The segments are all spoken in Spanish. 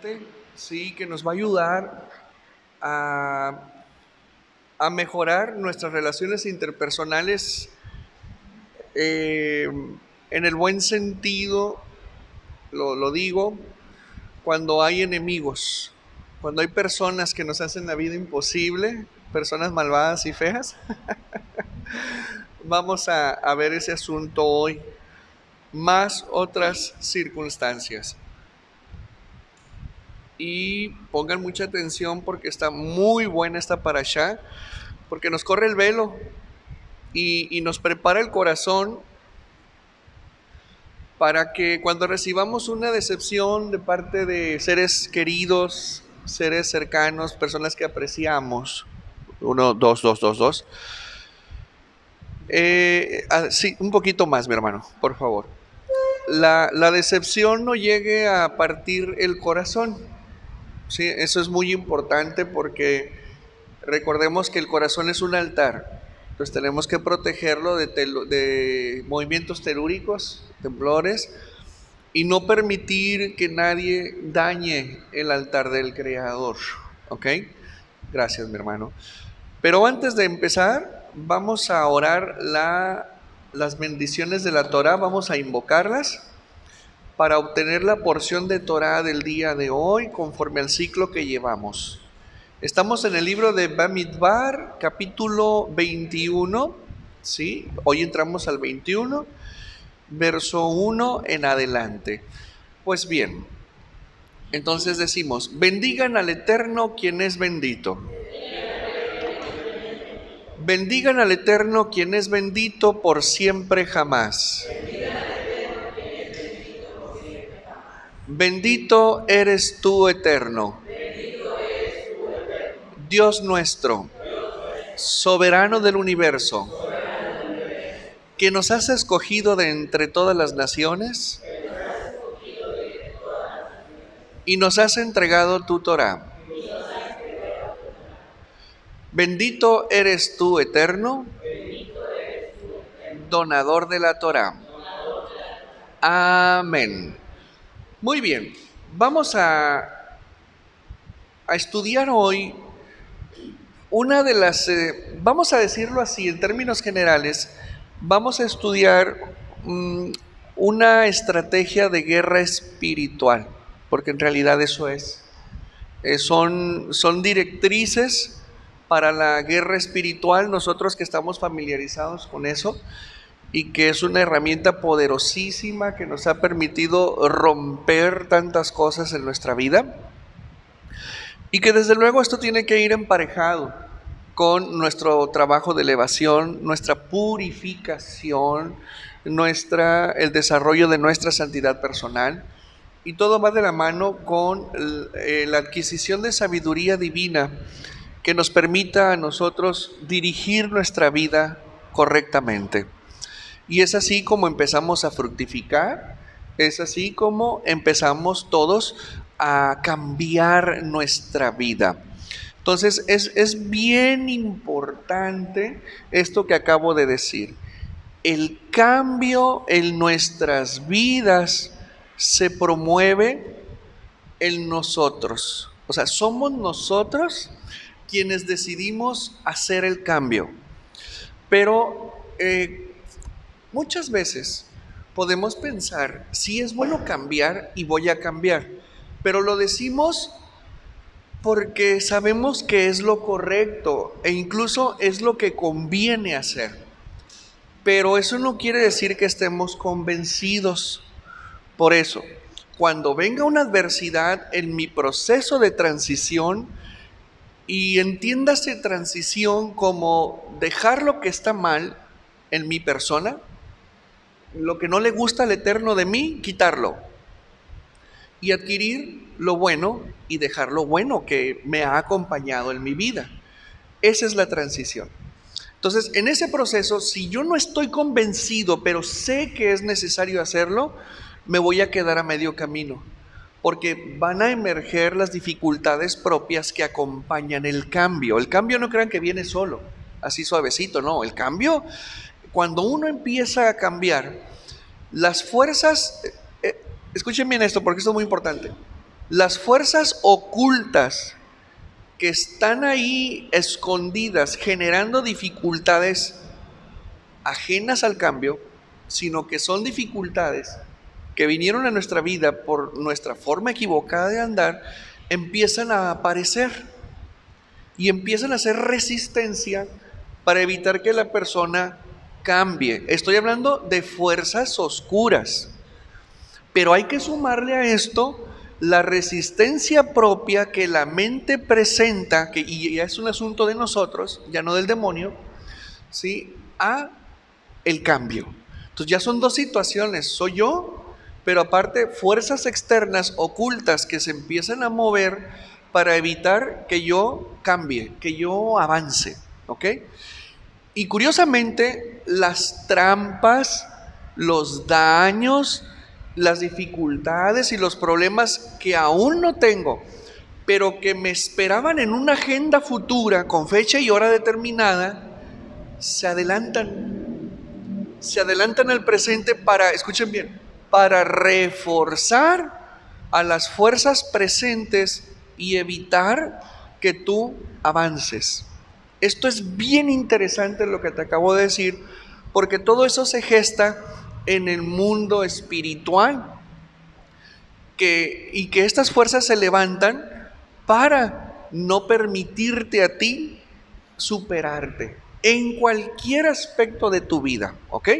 importante, sí, que nos va a ayudar a, a mejorar nuestras relaciones interpersonales en el buen sentido, lo digo, cuando hay enemigos, cuando hay personas que nos hacen la vida imposible, personas malvadas y feas. Vamos a ver ese asunto hoy, más otras circunstancias. Y pongan mucha atención porque está muy buena esta parashá, porque nos corre el velo y nos prepara el corazón para que cuando recibamos una decepción de parte de seres queridos, seres cercanos, personas que apreciamos, dos, sí, un poquito más, mi hermano, por favor. La decepción no llegue a partir el corazón, sí, eso es muy importante porque recordemos que el corazón es un altar, entonces tenemos que protegerlo de movimientos telúricos, temblores, y no permitir que nadie dañe el altar del Creador. ¿Ok? Gracias, mi hermano. Pero antes de empezar, vamos a orar las bendiciones de la Torah, vamos a invocarlas para obtener la porción de Torah del día de hoy conforme al ciclo que llevamos. Estamos en el libro de Bamidbar, capítulo 21, ¿sí? Hoy entramos al 21, verso 1 en adelante. Pues bien, entonces decimos, bendigan al Eterno quien es bendito. Bendigan al Eterno quien es bendito por siempre jamás. Bendito eres tú, Eterno, Dios nuestro, soberano del universo, que nos has escogido de entre todas las naciones y nos has entregado tu Torah. Bendito eres tú, Eterno, donador de la Torah. Amén. Muy bien, vamos a estudiar hoy una de las, vamos a decirlo así, en términos generales, vamos a estudiar una estrategia de guerra espiritual, porque en realidad eso es. Son directrices para la guerra espiritual, nosotros que estamos familiarizados con eso, y que es una herramienta poderosísima que nos ha permitido romper tantas cosas en nuestra vida, y que desde luego esto tiene que ir emparejado con nuestro trabajo de elevación, nuestra purificación, el desarrollo de nuestra santidad personal, y todo va de la mano con la adquisición de sabiduría divina que nos permita a nosotros dirigir nuestra vida correctamente. Y es así como empezamos a fructificar, es así como empezamos todos a cambiar nuestra vida. Entonces es bien importante esto que acabo de decir. El cambio en nuestras vidas se promueve en nosotros. O sea, somos nosotros quienes decidimos hacer el cambio. Pero muchas veces podemos pensar, sí es bueno cambiar y voy a cambiar, pero lo decimos porque sabemos que es lo correcto e incluso es lo que conviene hacer. Pero eso no quiere decir que estemos convencidos. Por eso, cuando venga una adversidad en mi proceso de transición, y entiéndase transición como dejar lo que está mal en mi persona, lo que no le gusta al Eterno de mí, quitarlo, y adquirir lo bueno y dejar lo bueno que me ha acompañado en mi vida. Esa es la transición. Entonces, en ese proceso, si yo no estoy convencido, pero sé que es necesario hacerlo, me voy a quedar a medio camino, porque van a emerger las dificultades propias que acompañan el cambio. El cambio no crean que viene solo, así suavecito, no. El cambio, cuando uno empieza a cambiar, las fuerzas, escuchen bien esto porque esto es muy importante. Las fuerzas ocultas que están ahí escondidas, generando dificultades ajenas al cambio, sino que son dificultades que vinieron a nuestra vida por nuestra forma equivocada de andar, empiezan a aparecer y empiezan a hacer resistencia para evitar que la persona cambie. Estoy hablando de fuerzas oscuras, pero hay que sumarle a esto la resistencia propia que la mente presenta, y ya es un asunto de nosotros, ya no del demonio, ¿sí?, a el cambio. Entonces ya son dos situaciones, soy yo, pero aparte fuerzas externas ocultas que se empiezan a mover para evitar que yo cambie, que yo avance, ¿ok? Y curiosamente, las trampas, los daños, las dificultades y los problemas que aún no tengo, pero que me esperaban en una agenda futura con fecha y hora determinada, se adelantan al presente para, escuchen bien, para reforzar a las fuerzas presentes y evitar que tú avances. Esto es bien interesante lo que te acabo de decir, porque todo eso se gesta en el mundo espiritual, y que estas fuerzas se levantan para no permitirte a ti superarte en cualquier aspecto de tu vida, ¿ok?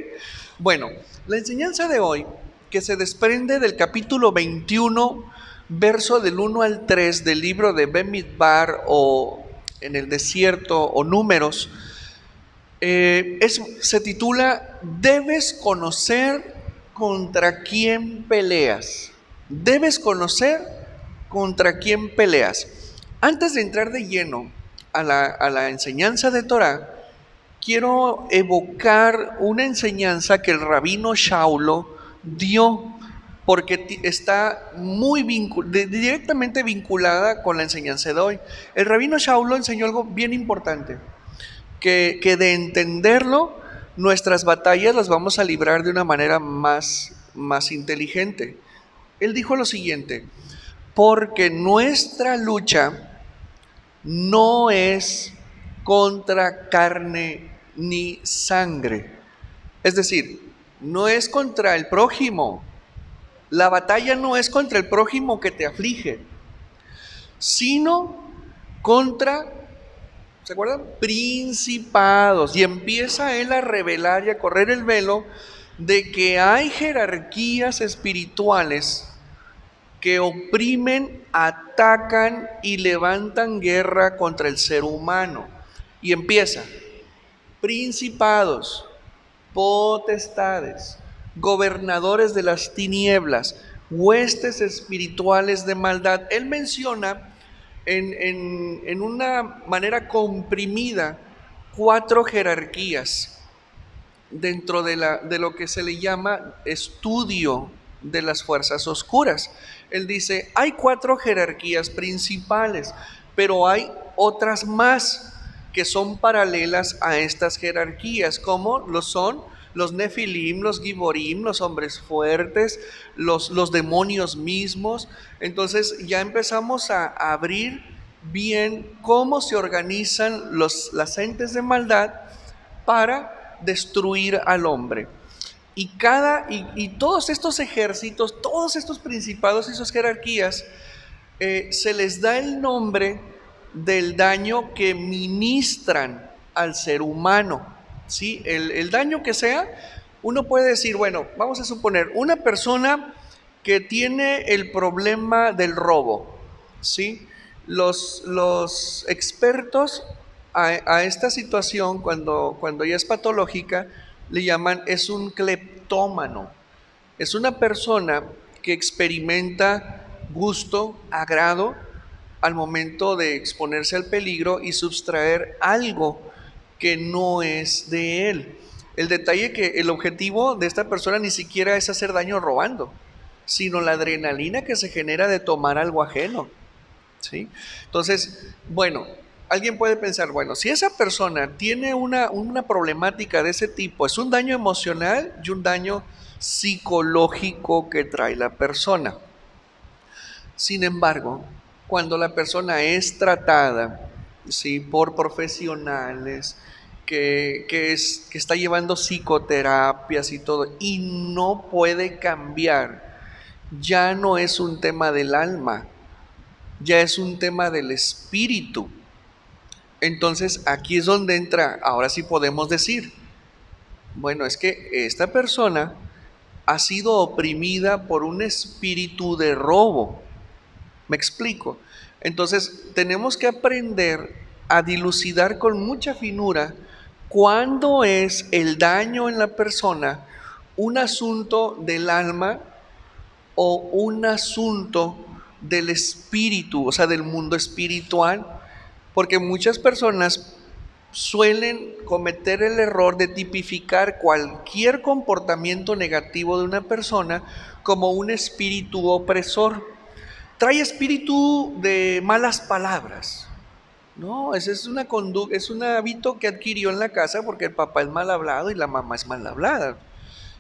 Bueno, la enseñanza de hoy, que se desprende del capítulo 21, verso del 1 al 3 del libro de Bamidbar, o en el desierto, o Números, se titula Debes conocer contra quién peleas. Debes conocer contra quién peleas. Antes de entrar de lleno a la enseñanza de Torah, quiero evocar una enseñanza que el rabino Shaulo dio, porque está muy directamente vinculada con la enseñanza de hoy. El rabino Shaulo enseñó algo bien importante, que de entenderlo, nuestras batallas las vamos a librar de una manera más inteligente. Él dijo lo siguiente: porque nuestra lucha no es contra carne ni sangre. Es decir, no es contra el prójimo. La batalla no es contra el prójimo que te aflige, sino contra, ¿se acuerdan?, principados. Y empieza él a revelar y a correr el velo de que hay jerarquías espirituales que oprimen, atacan y levantan guerra contra el ser humano. Y empieza: principados, potestades, gobernadores de las tinieblas, huestes espirituales de maldad. Él menciona en una manera comprimida 4 jerarquías dentro de lo que se le llama estudio de las fuerzas oscuras. Él dice, hay 4 jerarquías principales, pero hay otras más que son paralelas a estas jerarquías, como lo son los nefilim, los giborim, los hombres fuertes, los demonios mismos. Entonces ya empezamos a abrir bien cómo se organizan las entes de maldad para destruir al hombre. Y todos estos ejércitos, todos estos principados y esas jerarquías, se les da el nombre del daño que ministran al ser humano, ¿sí? El daño que sea, uno puede decir, bueno, vamos a suponer, una persona que tiene el problema del robo, ¿sí? Los expertos a esta situación, cuando ya es patológica, le llaman, es un cleptómano. Es una persona que experimenta gusto, agrado al momento de exponerse al peligro y sustraer algo que no es de él. El detalle que el objetivo de esta persona ni siquiera es hacer daño robando, sino la adrenalina que se genera de tomar algo ajeno, ¿sí? Entonces, bueno, alguien puede pensar, bueno, si esa persona tiene una problemática de ese tipo, es un daño emocional y un daño psicológico que trae la persona. Sin embargo, cuando la persona es tratada, ¿sí?, por profesionales, que está llevando psicoterapias y todo, y no puede cambiar, ya no es un tema del alma, ya es un tema del espíritu. Entonces aquí es donde entra, ahora sí podemos decir, bueno, es que esta persona ha sido oprimida por un espíritu de robo. ¿Me explico? Entonces tenemos que aprender a dilucidar con mucha finura cuándo es el daño en la persona un asunto del alma o un asunto del espíritu, o sea, del mundo espiritual, porque muchas personas suelen cometer el error de tipificar cualquier comportamiento negativo de una persona como un espíritu opresor. Trae espíritu de malas palabras. No, ese es una conducta, es un hábito que adquirió en la casa porque el papá es mal hablado y la mamá es mal hablada.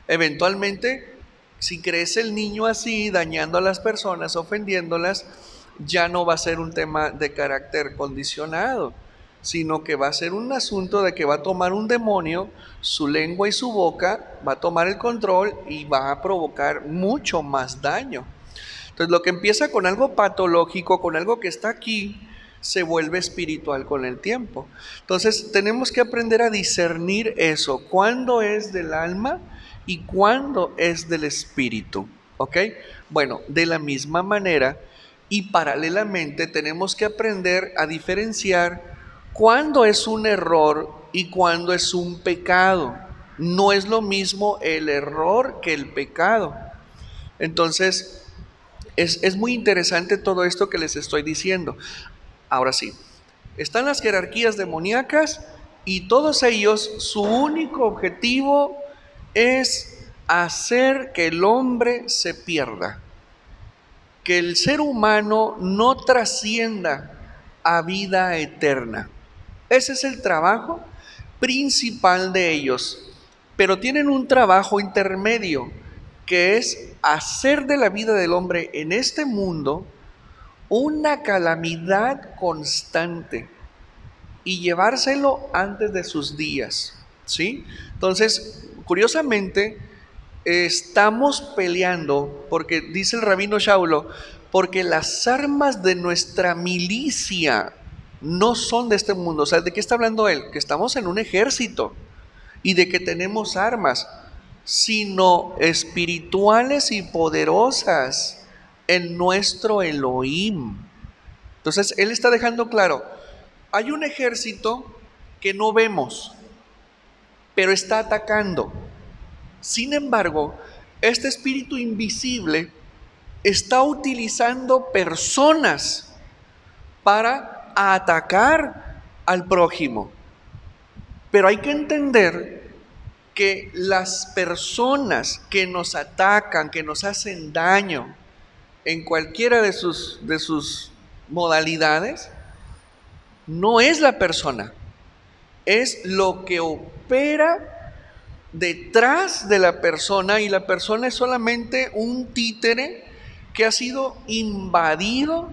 Eventualmente, si crece el niño así, dañando a las personas, ofendiéndolas, ya no va a ser un tema de carácter condicionado, sino que va a ser un asunto de que va a tomar un demonio, su lengua y su boca, va a tomar el control y va a provocar mucho más daño. Entonces, lo que empieza con algo patológico, con algo que está aquí, se vuelve espiritual con el tiempo. Entonces, tenemos que aprender a discernir eso, cuándo es del alma y cuándo es del espíritu. ¿Ok? Bueno, de la misma manera y paralelamente tenemos que aprender a diferenciar cuándo es un error y cuándo es un pecado. No es lo mismo el error que el pecado. Entonces, es muy interesante todo esto que les estoy diciendo. Ahora sí, están las jerarquías demoníacas y todos ellos, su único objetivo es hacer que el hombre se pierda, que el ser humano no trascienda a vida eterna. Ese es el trabajo principal de ellos, pero tienen un trabajo intermedio, que es hacer de la vida del hombre en este mundo una calamidad constante y llevárselo antes de sus días, ¿sí? Entonces, curiosamente, estamos peleando, porque dice el rabino Shaulo, porque las armas de nuestra milicia no son de este mundo. O sea, ¿de qué está hablando él? Que estamos en un ejército y de que tenemos armas, sino espirituales y poderosas en nuestro Elohim. Entonces, él está dejando claro, hay un ejército que no vemos, pero está atacando. Sin embargo, este espíritu invisible está utilizando personas para atacar al prójimo. Pero hay que entender que las personas que nos atacan, que nos hacen daño en cualquiera de sus modalidades, no es la persona, es lo que opera detrás de la persona, y la persona es solamente un títere que ha sido invadido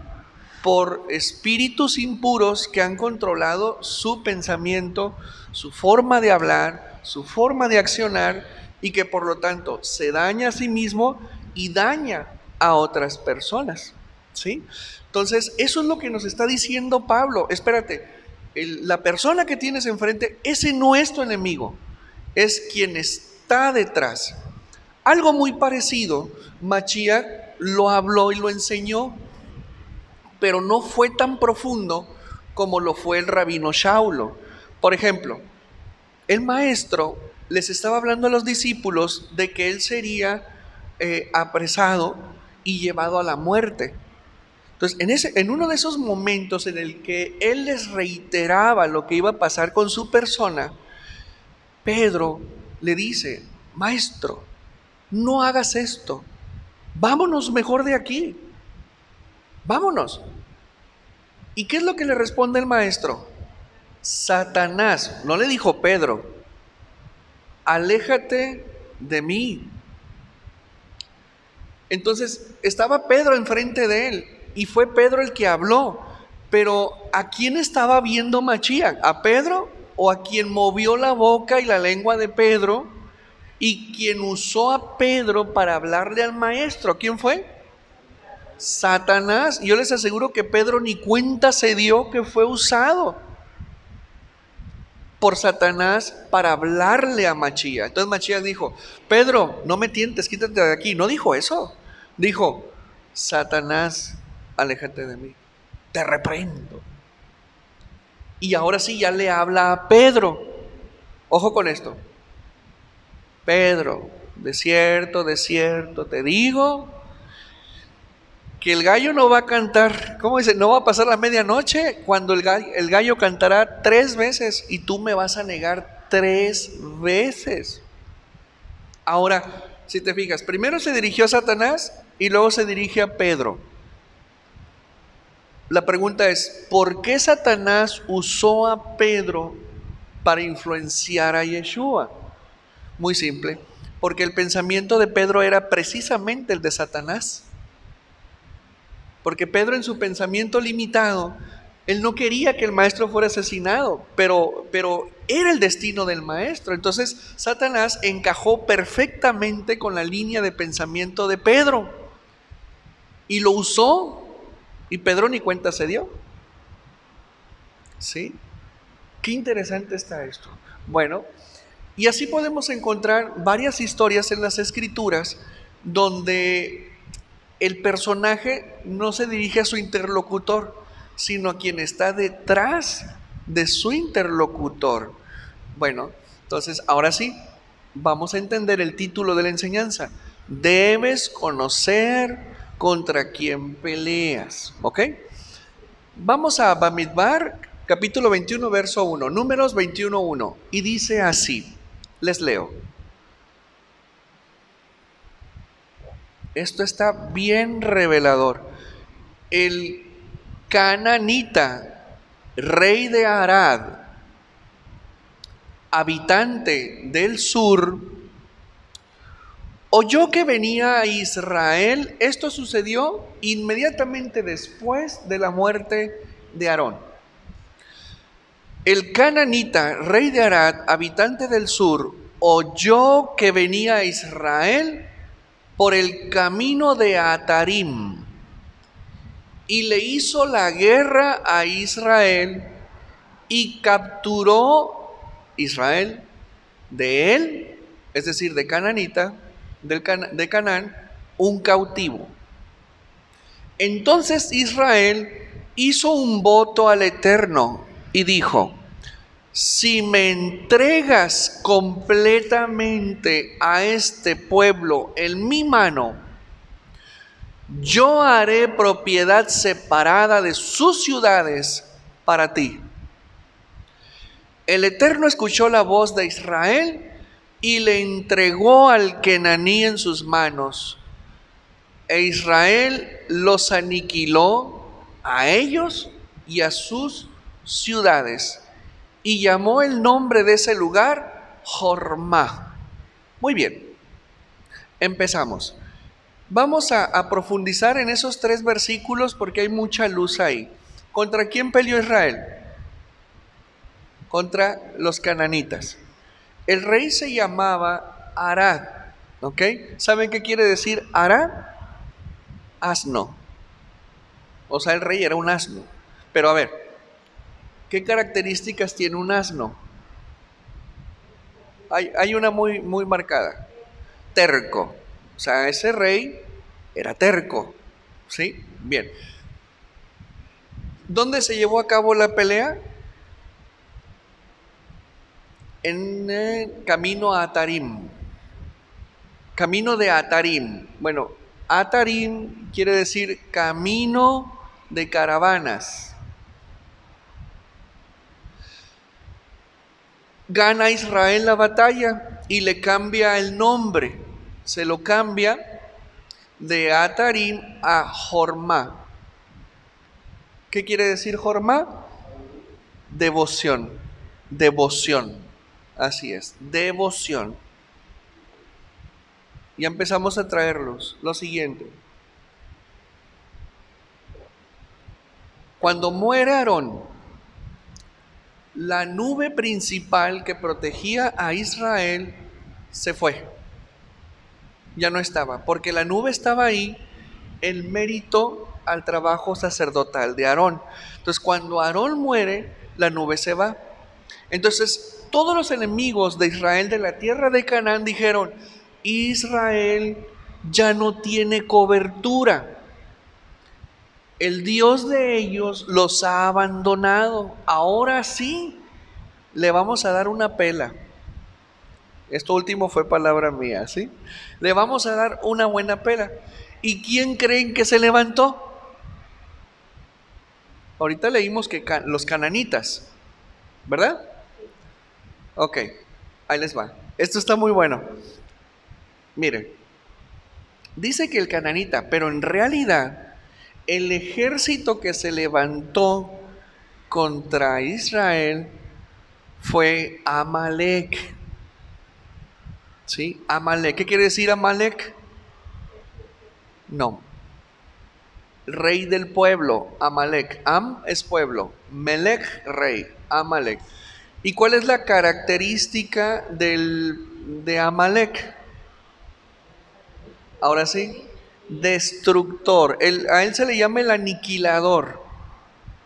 por espíritus impuros que han controlado su pensamiento, su forma de hablar, su forma de accionar, y que por lo tanto se daña a sí mismo y daña a otras personas, ¿sí? Entonces, eso es lo que nos está diciendo Pablo. Espérate, la persona que tienes enfrente, ese no es tu enemigo, es quien está detrás. Algo muy parecido, Mashiach lo habló y lo enseñó, pero no fue tan profundo como lo fue el rabino Shaulo. Por ejemplo, el maestro les estaba hablando a los discípulos de que él sería apresado y llevado a la muerte. Entonces, en uno de esos momentos en el que él les reiteraba lo que iba a pasar con su persona, Pedro le dice, maestro, no hagas esto, vámonos mejor de aquí, vámonos. ¿Y qué es lo que le responde el maestro? Satanás, no le dijo Pedro, aléjate de mí. Entonces estaba Pedro enfrente de él y fue Pedro el que habló. Pero ¿a quién estaba viendo Mashiach? ¿A Pedro o a quien movió la boca y la lengua de Pedro y quien usó a Pedro para hablarle al maestro? ¿Quién fue? Satanás. Yo les aseguro que Pedro ni cuenta se dio que fue usado por Satanás para hablarle a Mashiach. Entonces Mashiach dijo: Pedro, no me tientes, quítate de aquí. No dijo eso. Dijo: Satanás, aléjate de mí, te reprendo. Y ahora sí ya le habla a Pedro. Ojo con esto. Pedro, de cierto te digo que el gallo no va a cantar. ¿Cómo dice? No va a pasar la medianoche cuando el gallo cantará 3 veces y tú me vas a negar 3 veces. Ahora, si te fijas, primero se dirigió a Satanás y luego se dirige a Pedro. La pregunta es, ¿por qué Satanás usó a Pedro para influenciar a Yeshua? Muy simple, porque el pensamiento de Pedro era precisamente el de Satanás. Porque Pedro, en su pensamiento limitado, él no quería que el maestro fuera asesinado, pero era el destino del maestro. Entonces Satanás encajó perfectamente con la línea de pensamiento de Pedro y lo usó, y Pedro ni cuenta se dio. ¿Sí? Qué interesante está esto. Bueno, y así podemos encontrar varias historias en las Escrituras donde el personaje no se dirige a su interlocutor, sino a quien está detrás de su interlocutor. Bueno, entonces ahora sí, vamos a entender el título de la enseñanza. Debes conocer contra quién peleas. ¿Ok? Vamos a Bamidbar, capítulo 21, verso 1. Números 21:1. Y dice así. Les leo. Esto está bien revelador. El cananita, rey de Arad, habitante del sur, oyó que venía a Israel. Esto sucedió inmediatamente después de la muerte de Aarón. El cananita, rey de Arad, habitante del sur, oyó que venía a Israel por el camino de Atarim y le hizo la guerra a Israel y capturó Israel de él, es decir, de Cananita, de Canaán, un cautivo. Entonces Israel hizo un voto al Eterno y dijo: si me entregas completamente a este pueblo en mi mano, yo haré propiedad separada de sus ciudades para ti. El Eterno escuchó la voz de Israel y le entregó al Kenaní en sus manos. E Israel los aniquiló a ellos y a sus ciudades, y llamó el nombre de ese lugar Jormá. Muy bien, empezamos. Vamos a profundizar en esos 3 versículos porque hay mucha luz ahí. ¿Contra quién peleó Israel? Contra los cananitas. El rey se llamaba Arad, ¿ok? ¿Saben qué quiere decir Arad? Asno. O sea, el rey era un asno. Pero a ver, ¿qué características tiene un asno? Hay una muy marcada. Terco. O sea, ese rey era terco. ¿Sí? Bien. ¿Dónde se llevó a cabo la pelea? En el camino a Atarim. Camino de Atarim. Bueno, Atarim quiere decir camino de caravanas. Gana Israel la batalla y le cambia el nombre. Se lo cambia de Atarim a Jormá. ¿Qué quiere decir Jormá? Devoción. Devoción. Así es, devoción. Ya empezamos a traerlos. Lo siguiente. Cuando muere Aarón, la nube principal que protegía a Israel se fue. Ya no estaba, porque la nube estaba ahí en mérito al trabajo sacerdotal de Aarón. Entonces, cuando Aarón muere, la nube se va. Entonces, todos los enemigos de Israel de la tierra de Canaán dijeron: Israel ya no tiene cobertura. El Dios de ellos los ha abandonado. Ahora sí, le vamos a dar una pela. Esto último fue palabra mía, ¿sí? Le vamos a dar una buena pela. ¿Y quién creen que se levantó? Ahorita leímos que los cananitas, ¿verdad? Ok, ahí les va. Esto está muy bueno. Miren, dice que el cananita, pero en realidad el ejército que se levantó contra Israel fue Amalek. ¿Sí? Amalek. ¿Qué quiere decir Amalek? No. Rey del pueblo, Amalek. Am es pueblo, Melech, rey, Amalek. ¿Y cuál es la característica de Amalek? Ahora sí, destructor. A él se le llama el aniquilador.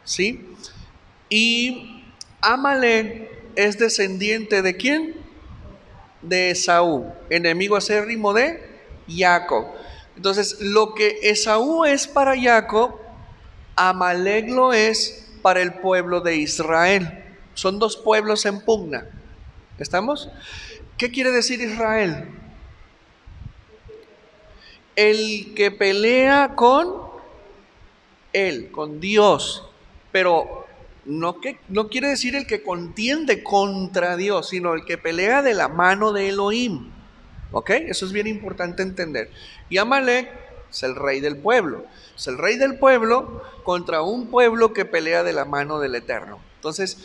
¿Sí? Y Amalek es descendiente ¿de quién? De Esaú, enemigo acérrimo de Jacob. Entonces, lo que Esaú es para Jacob, Amalek lo es para el pueblo de Israel. Son dos pueblos en pugna. ¿Estamos? ¿Qué quiere decir Israel? El que pelea con él, con Dios. Pero no quiere decir el que contiende contra Dios, sino el que pelea de la mano de Elohim. ¿Ok? Eso es bien importante entender. Y Amalek es el rey del pueblo. Es el rey del pueblo contra un pueblo que pelea de la mano del Eterno. Entonces,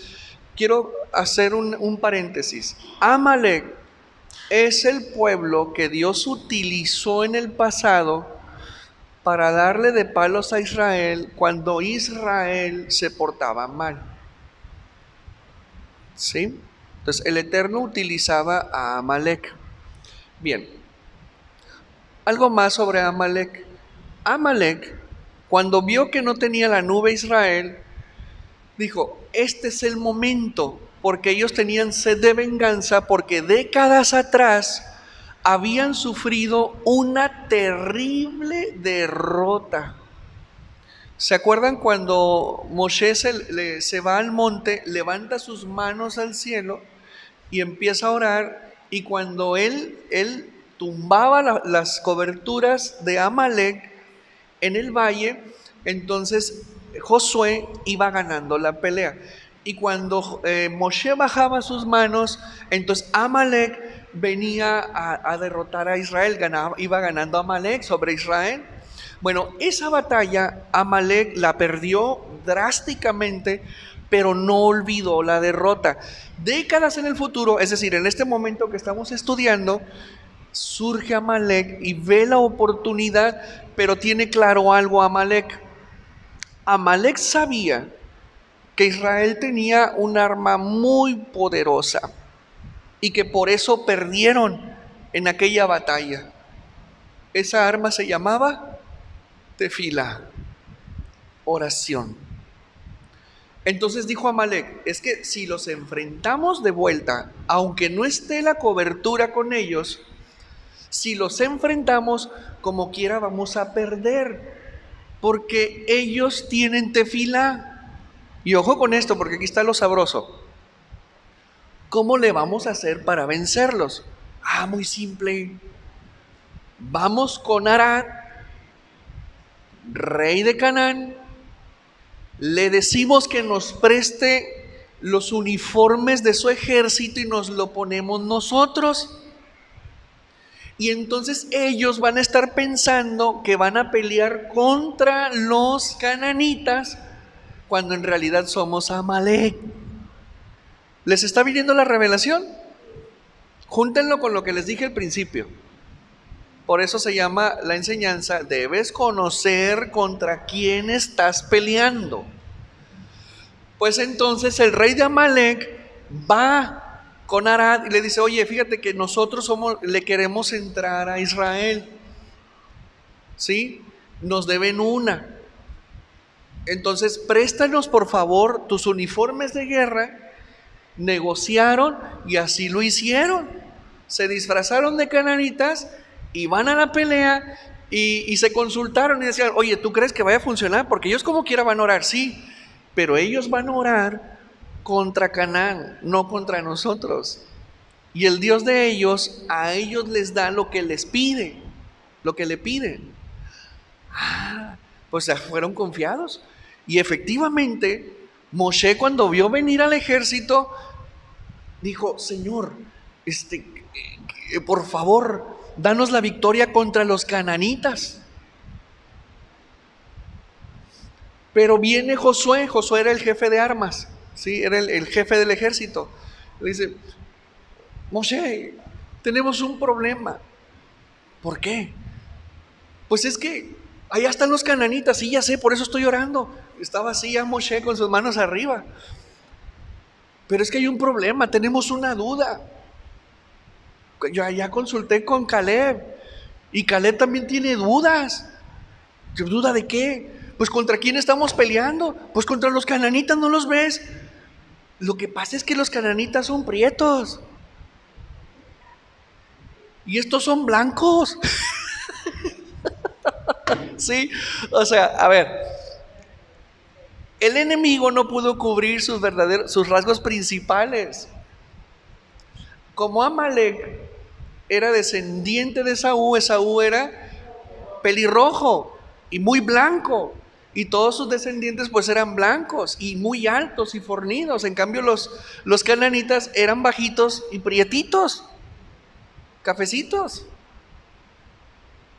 quiero hacer un paréntesis. Amalek es el pueblo que Dios utilizó en el pasado para darle de palos a Israel cuando Israel se portaba mal. ¿Sí? Entonces, el Eterno utilizaba a Amalek. Bien, algo más sobre Amalek. Amalek, cuando vio que no tenía la nube Israel, dijo: este es el momento, porque ellos tenían sed de venganza, porque décadas atrás habían sufrido una terrible derrota. ¿Se acuerdan cuando Moshe se va al monte, levanta sus manos al cielo y empieza a orar? Y cuando él tumbaba las coberturas de Amalek en el valle, entonces Josué iba ganando la pelea. Y cuando Moshe bajaba sus manos, entonces Amalek venía a derrotar a Israel, iba ganando Amalek sobre Israel. Bueno, esa batalla Amalek la perdió drásticamente, pero no olvidó la derrota. Décadas en el futuro, es decir, en este momento que estamos estudiando, surge Amalek y ve la oportunidad, pero tiene claro algo Amalek. Amalek sabía que Israel tenía un arma muy poderosa y que por eso perdieron en aquella batalla. Esa arma se llamaba tefila, oración. Entonces dijo Amalek: es que si los enfrentamos de vuelta, aunque no esté la cobertura con ellos, si los enfrentamos, como quiera vamos a perder, porque ellos tienen tefila. Y ojo con esto, porque aquí está lo sabroso. ¿Cómo le vamos a hacer para vencerlos? Muy simple. Vamos con Arad, rey de Canaán, le decimos que nos preste los uniformes de su ejército y nos lo ponemos nosotros. Y entonces ellos van a estar pensando que van a pelear contra los cananitas, cuando en realidad somos Amalek. ¿Les está viniendo la revelación? Júntenlo con lo que les dije al principio. Por eso se llama la enseñanza, debes conocer contra quién estás peleando. Pues entonces el rey de Amalek va con Arad y le dice, oye, fíjate que nosotros le queremos entrar a Israel, ¿sí? Nos deben una. Entonces préstanos por favor tus uniformes de guerra. Negociaron y así lo hicieron. Se disfrazaron de cananitas y van a la pelea y se consultaron y decían, oye, ¿tú crees que vaya a funcionar? Porque ellos como quiera van a orar, sí, pero ellos van a orar contra Canaán, no contra nosotros. Y el Dios de ellos, a ellos les da lo que les pide, lo que le piden. Pues fueron confiados. Y efectivamente, Moshe cuando vio venir al ejército, dijo, Señor, por favor, danos la victoria contra los cananitas. Pero viene Josué era el jefe de armas, ¿sí? Era el jefe del ejército. Le dice, Moshe, tenemos un problema. ¿Por qué? Pues es que allá están los cananitas, sí, ya sé, por eso estoy orando. Estaba así ya Moshe con sus manos arriba. Pero es que hay un problema, tenemos una duda. Yo allá consulté con Caleb y Caleb también tiene dudas. ¿Duda de qué? Pues ¿contra quién estamos peleando? Pues contra los cananitas, ¿no los ves? Lo que pasa es que los cananitas son prietos y estos son blancos. Sí, o sea, a ver, el enemigo no pudo cubrir sus rasgos principales. Como Amalek era descendiente de Esaú, Esaú era pelirrojo y muy blanco, y todos sus descendientes pues eran blancos y muy altos y fornidos. En cambio los cananitas eran bajitos y prietitos, cafecitos.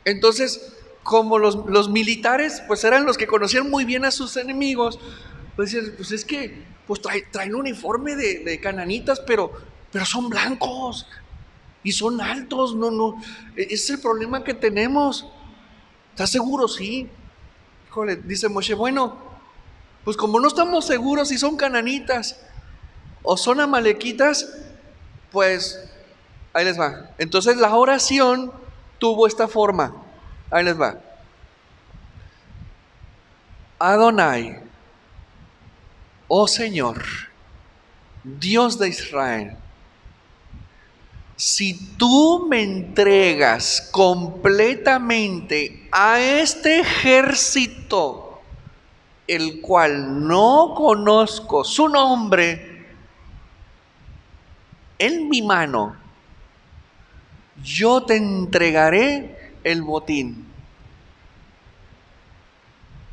Entonces, como los militares pues eran los que conocían muy bien a sus enemigos, pues es que pues traen uniforme de cananitas, pero son blancos y son altos. No, ese es el problema que tenemos. ¿Estás seguro? Sí. Híjole, dice Moshe, bueno, pues como no estamos seguros si son cananitas o son amalequitas, pues ahí les va. Entonces la oración tuvo esta forma. Ahí les va. Adonai, oh Señor, Dios de Israel, si tú me entregas completamente a este ejército, el cual no conozco su nombre, en mi mano, yo te entregaré el botín.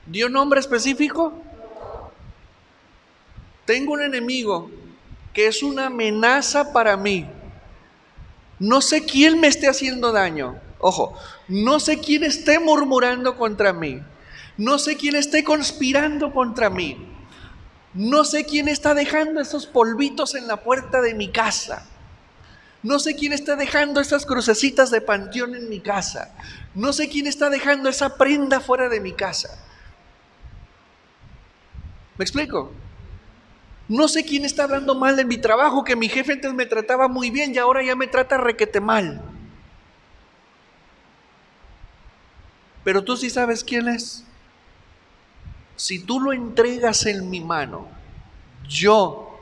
¿Dio nombre específico? Tengo un enemigo que es una amenaza para mí. No sé quién me esté haciendo daño. Ojo, no sé quién esté murmurando contra mí. No sé quién esté conspirando contra mí. No sé quién está dejando esos polvitos en la puerta de mi casa. No sé quién está dejando esas crucecitas de panteón en mi casa. No sé quién está dejando esa prenda fuera de mi casa. ¿Me explico? No sé quién está hablando mal de mi trabajo, que mi jefe antes me trataba muy bien y ahora ya me trata requete mal. Pero tú sí sabes quién es. Si tú lo entregas en mi mano, yo,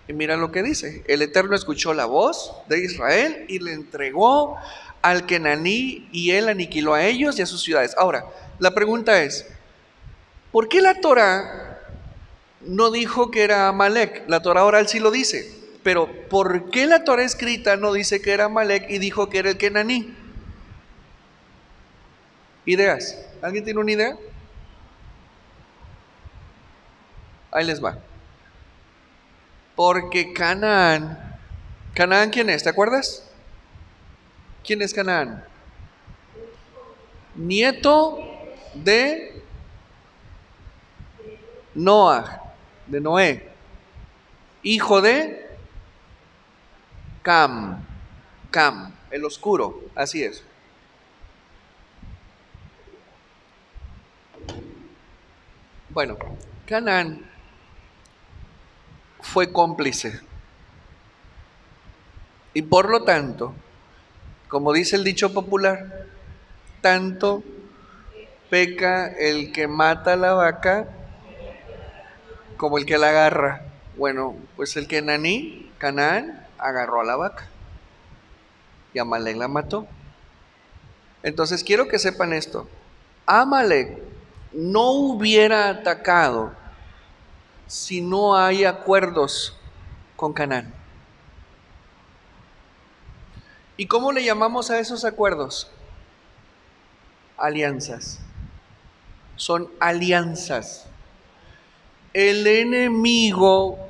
y mira lo que dice, el Eterno escuchó la voz de Israel y le entregó al Kenaní y él aniquiló a ellos y a sus ciudades. Ahora, la pregunta es, ¿por qué la Torah no dijo que era Amalek? La Torah oral sí lo dice, pero ¿por qué la Torah escrita no dice que era Amalek y dijo que era el Kenaní? ¿Ideas? ¿Alguien tiene una idea? Ahí les va. Porque Canaán, ¿quién es? ¿Te acuerdas? ¿Quién es Canaán? Nieto de Noah, de Noé, hijo de Cam. Cam, el oscuro, así es. Bueno, Canaán fue cómplice y por lo tanto, como dice el dicho popular, tanto peca el que mata a la vaca como el que la agarra. Bueno, pues el Canaán, agarró a la vaca y Amalek la mató. Entonces quiero que sepan esto. Amalek no hubiera atacado si no hay acuerdos con Canaán. ¿Y cómo le llamamos a esos acuerdos? Alianzas. Son alianzas. El enemigo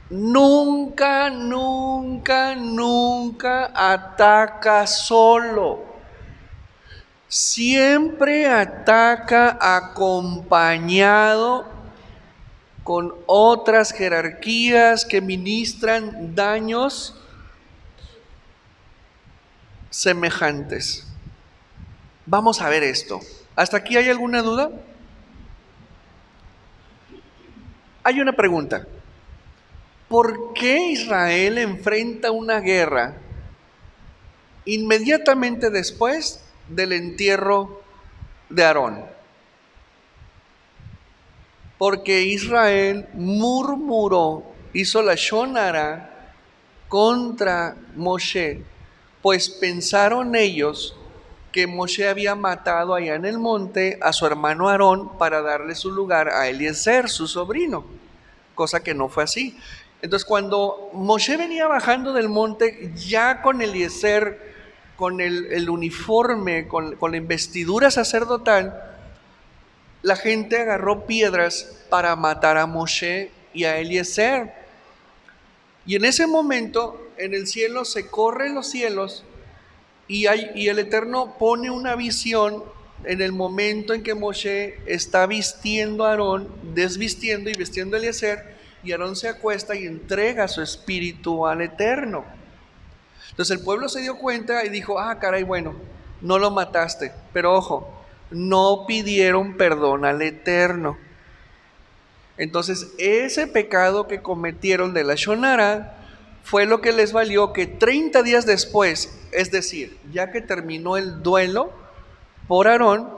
nunca, nunca, nunca ataca solo. Siempre ataca acompañado con otras jerarquías que ministran daños semejantes. Vamos a ver esto. ¿Hasta aquí hay alguna duda? Hay una pregunta. ¿Por qué Israel enfrenta una guerra inmediatamente después del entierro de Aarón? Porque Israel murmuró, hizo la shonara contra Moshe, pues pensaron ellos que Moshe había matado allá en el monte a su hermano Aarón para darle su lugar a Eliezer, su sobrino, cosa que no fue así. Entonces cuando Moshe venía bajando del monte, ya con Eliezer, con el uniforme, con la investidura sacerdotal, la gente agarró piedras para matar a Moshe y a Eliezer. Y en ese momento, en el cielo se corren los cielos y el Eterno pone una visión en el momento en que Moshe está vistiendo a Aarón, desvistiendo y vistiendo a Eliezer, y Aarón se acuesta y entrega su espíritu al Eterno. Entonces el pueblo se dio cuenta y dijo, caray, bueno, no lo mataste, pero ojo, no pidieron perdón al Eterno. Entonces ese pecado que cometieron de la shonara fue lo que les valió que 30 días después, es decir, ya que terminó el duelo por Aarón,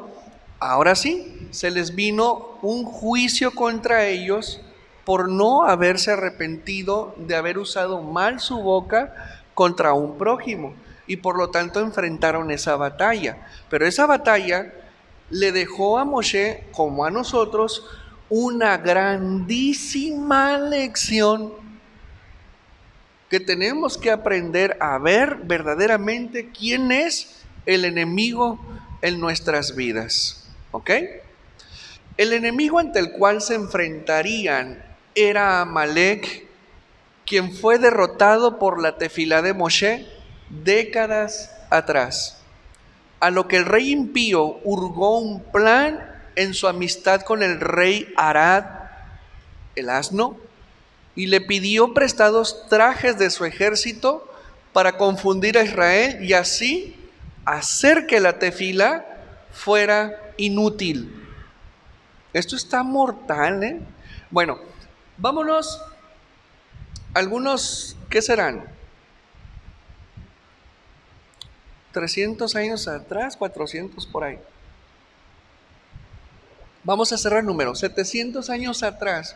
ahora sí, se les vino un juicio contra ellos por no haberse arrepentido de haber usado mal su boca contra un prójimo, y por lo tanto enfrentaron esa batalla. Pero esa batalla le dejó a Moshe, como a nosotros, una grandísima lección que tenemos que aprender a ver verdaderamente quién es el enemigo en nuestras vidas. ¿Ok? El enemigo ante el cual se enfrentarían era Amalek, quien fue derrotado por la tefilá de Moshe décadas atrás. A lo que el rey impío hurgó un plan en su amistad con el rey Arad, el asno, y le pidió prestados trajes de su ejército para confundir a Israel y así hacer que la tefilá fuera inútil. Esto está mortal, ¿eh? Bueno, vámonos algunos, ¿qué serán? 300 años atrás, 400 por ahí. Vamos a cerrar números. 700 años atrás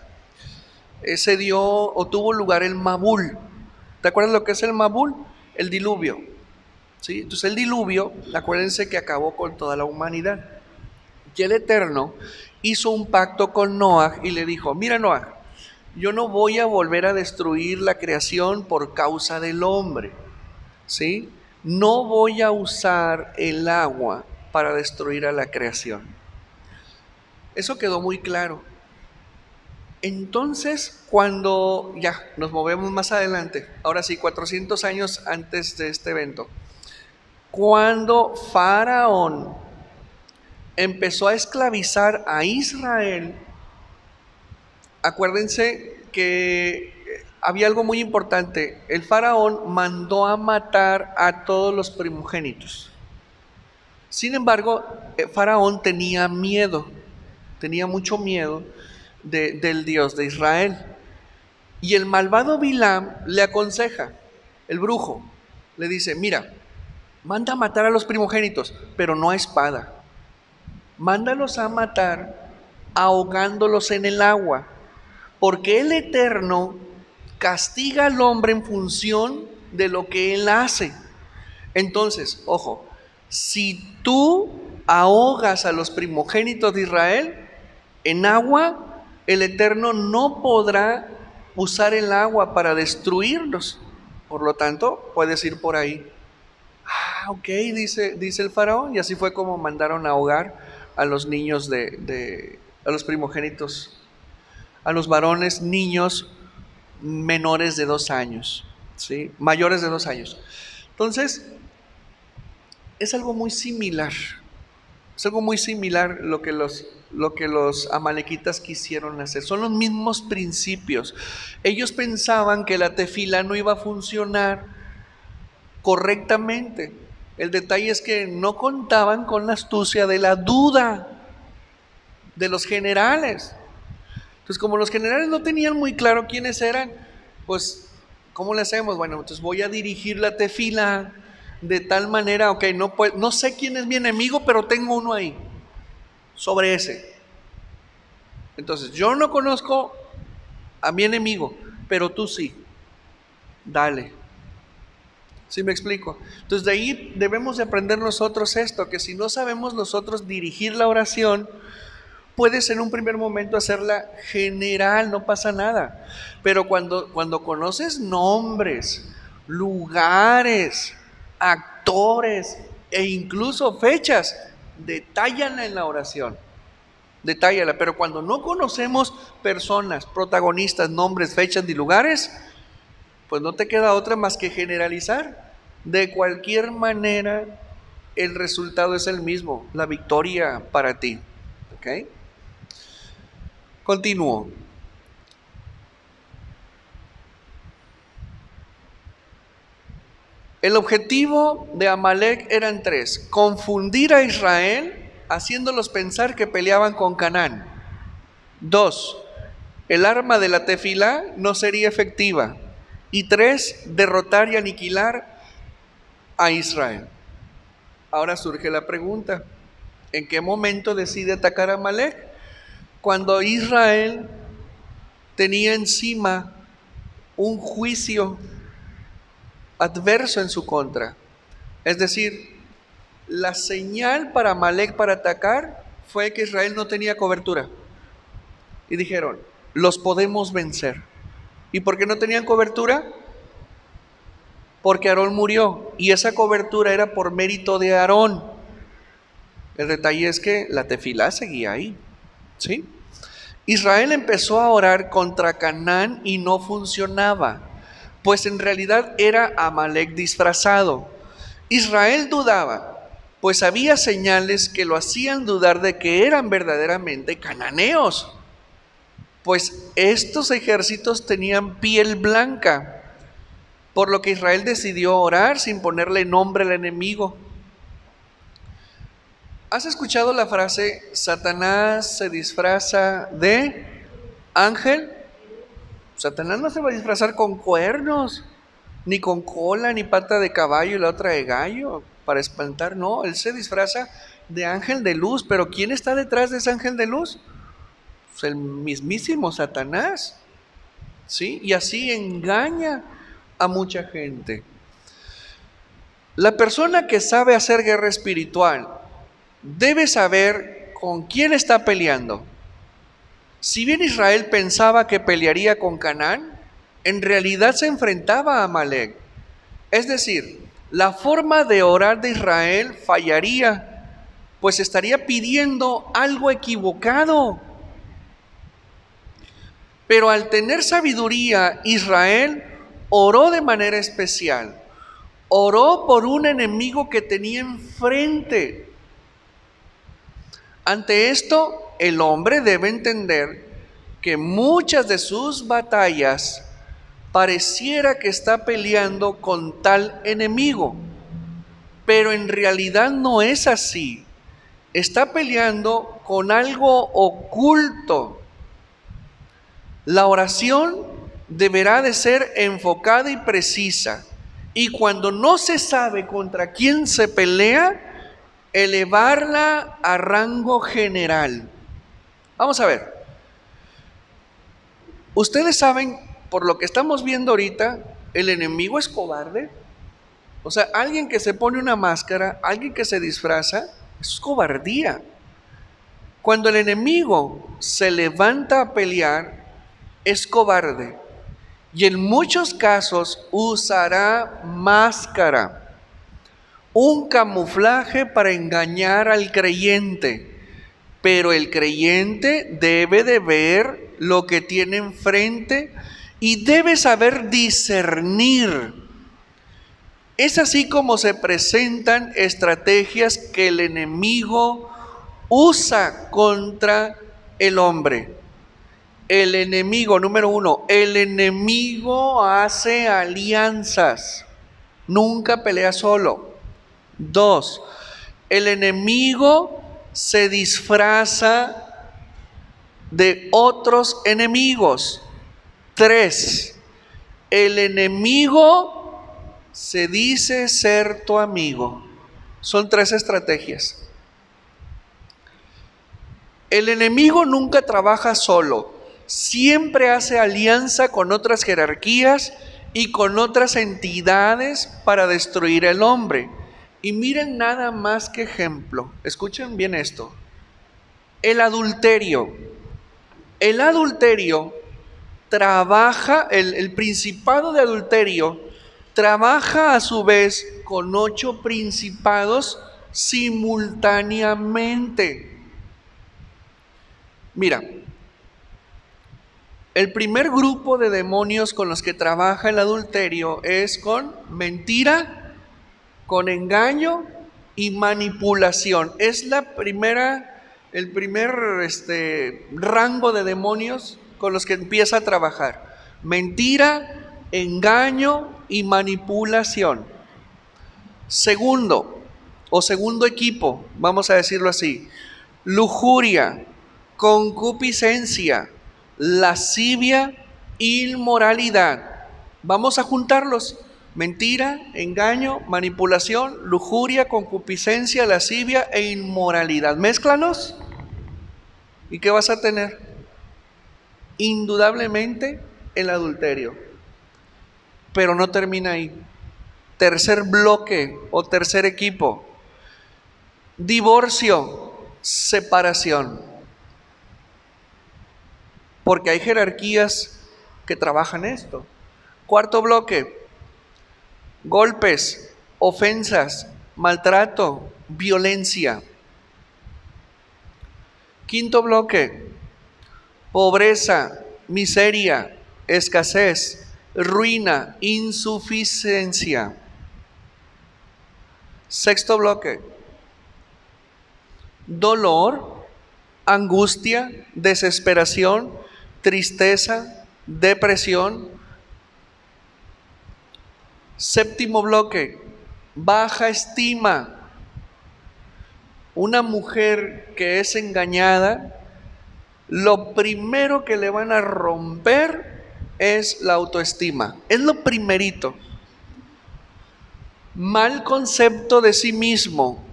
se dio o tuvo lugar el Mabul. ¿Te acuerdas lo que es el Mabul? El diluvio. ¿Sí? Entonces el diluvio, acuérdense que acabó con toda la humanidad. Y el Eterno hizo un pacto con Noah y le dijo, mira Noah, yo no voy a volver a destruir la creación por causa del hombre. ¿Sí? No voy a usar el agua para destruir a la creación. Eso quedó muy claro. Entonces, cuando ya nos movemos más adelante, ahora sí, 400 años antes de este evento, cuando Faraón empezó a esclavizar a Israel, acuérdense que había algo muy importante. El faraón mandó a matar a todos los primogénitos. Sin embargo, el faraón tenía miedo, tenía mucho miedo del Dios de Israel. Y el malvado Bilam le aconseja, el brujo, le dice, mira, manda a matar a los primogénitos, pero no a espada. Mándalos a matar ahogándolos en el agua, porque el Eterno castiga al hombre en función de lo que él hace. Entonces, ojo, si tú ahogas a los primogénitos de Israel en agua, el Eterno no podrá usar el agua para destruirlos. Por lo tanto, puedes ir por ahí. Ok, dice el faraón, y así fue como mandaron a ahogar a los niños a los primogénitos, a los varones, niños menores de 2 años, ¿sí? Mayores de 2 años. Entonces, es algo muy similar. Es algo muy similar lo que los amalequitas quisieron hacer. Son los mismos principios. Ellos pensaban que la tefila no iba a funcionar correctamente. El detalle es que no contaban con la astucia de la duda de los generales. Entonces, como los generales no tenían muy claro quiénes eran, pues, ¿cómo le hacemos? Bueno, entonces voy a dirigir la tefila de tal manera, ok, no sé quién es mi enemigo, pero tengo uno ahí, sobre ese. Entonces, yo no conozco a mi enemigo, pero tú sí. Dale. ¿Sí me explico? Entonces, de ahí debemos de aprender nosotros esto, que si no sabemos nosotros dirigir la oración, puedes en un primer momento hacerla general, no pasa nada. Pero cuando conoces nombres, lugares, actores e incluso fechas, detállala en la oración. Detállala. Pero cuando no conocemos personas, protagonistas, nombres, fechas ni lugares, pues no te queda otra más que generalizar. De cualquier manera, el resultado es el mismo, la victoria para ti. ¿Ok? Continúo. El objetivo de Amalek eran 3: confundir a Israel, haciéndolos pensar que peleaban con Canaán. 2: el arma de la tefilá no sería efectiva. Y 3: derrotar y aniquilar a Israel. Ahora surge la pregunta: ¿en qué momento decide atacar a Amalek? Cuando Israel tenía encima un juicio adverso en su contra. Es decir, la señal para Amalek para atacar fue que Israel no tenía cobertura. Y dijeron, los podemos vencer. ¿Y por qué no tenían cobertura? Porque Aarón murió, y esa cobertura era por mérito de Aarón. El detalle es que la tefilá seguía ahí, ¿sí? Israel empezó a orar contra Canaán y no funcionaba, pues en realidad era Amalek disfrazado. Israel dudaba, pues había señales que lo hacían dudar de que eran verdaderamente cananeos, pues estos ejércitos tenían piel blanca, por lo que Israel decidió orar sin ponerle nombre al enemigo. ¿Has escuchado la frase, Satanás se disfraza de ángel? Satanás no se va a disfrazar con cuernos, ni con cola, ni pata de caballo y la otra de gallo, para espantar, no. Él se disfraza de ángel de luz. ¿Pero quién está detrás de ese ángel de luz? Pues el mismísimo Satanás, ¿sí? Y así engaña a mucha gente. La persona que sabe hacer guerra espiritual debe saber con quién está peleando. Si bien Israel pensaba que pelearía con Canaán, en realidad se enfrentaba a Amalek. Es decir, la forma de orar de Israel fallaría, pues estaría pidiendo algo equivocado. Pero al tener sabiduría, Israel oró de manera especial. Oró por un enemigo que tenía enfrente. Ante esto, el hombre debe entender que muchas de sus batallas pareciera que está peleando con tal enemigo, pero en realidad no es así. Está peleando con algo oculto. La oración deberá de ser enfocada y precisa. Y cuando no se sabe contra quién se pelea, elevarla a rango general. Vamos a ver. Ustedes saben, por lo que estamos viendo ahorita, el enemigo es cobarde. O sea, alguien que se pone una máscara, alguien que se disfraza, eso es cobardía. Cuando el enemigo se levanta a pelear, es cobarde. Y en muchos casos usará máscara, un camuflaje para engañar al creyente. Pero el creyente debe de ver lo que tiene enfrente y debe saber discernir. Es así como se presentan estrategias que el enemigo usa contra el hombre. El enemigo, número uno, el enemigo hace alianzas, nunca pelea solo. Dos, el enemigo se disfraza de otros enemigos. Tres, el enemigo se dice ser tu amigo. Son tres estrategias. El enemigo nunca trabaja solo. Siempre hace alianza con otras jerarquías y con otras entidades para destruir al hombre. Y miren nada más que ejemplo. Escuchen bien esto. El adulterio. El adulterio trabaja, el principado de adulterio trabaja a su vez con 8 principados simultáneamente. Mira, el primer grupo de demonios con los que trabaja el adulterio es con mentira, con engaño y manipulación. Es el primer rango de demonios con los que empieza a trabajar. Mentira, engaño y manipulación. Segundo equipo, vamos a decirlo así, lujuria, concupiscencia, lascivia, inmoralidad. Vamos a juntarlos. Mentira, engaño, manipulación, lujuria, concupiscencia, lascivia e inmoralidad. Mézclalos. ¿Y qué vas a tener? Indudablemente el adulterio. Pero no termina ahí. Tercer bloque o tercer equipo. Divorcio, separación. Porque hay jerarquías que trabajan esto. Cuarto bloque. Golpes, ofensas, maltrato, violencia. Quinto bloque, pobreza, miseria, escasez, ruina, insuficiencia. Sexto bloque, dolor, angustia, desesperación, tristeza, depresión. Séptimo bloque, baja estima. Una mujer que es engañada, lo primero que le van a romper es la autoestima. Es lo primerito. Mal concepto de sí mismo,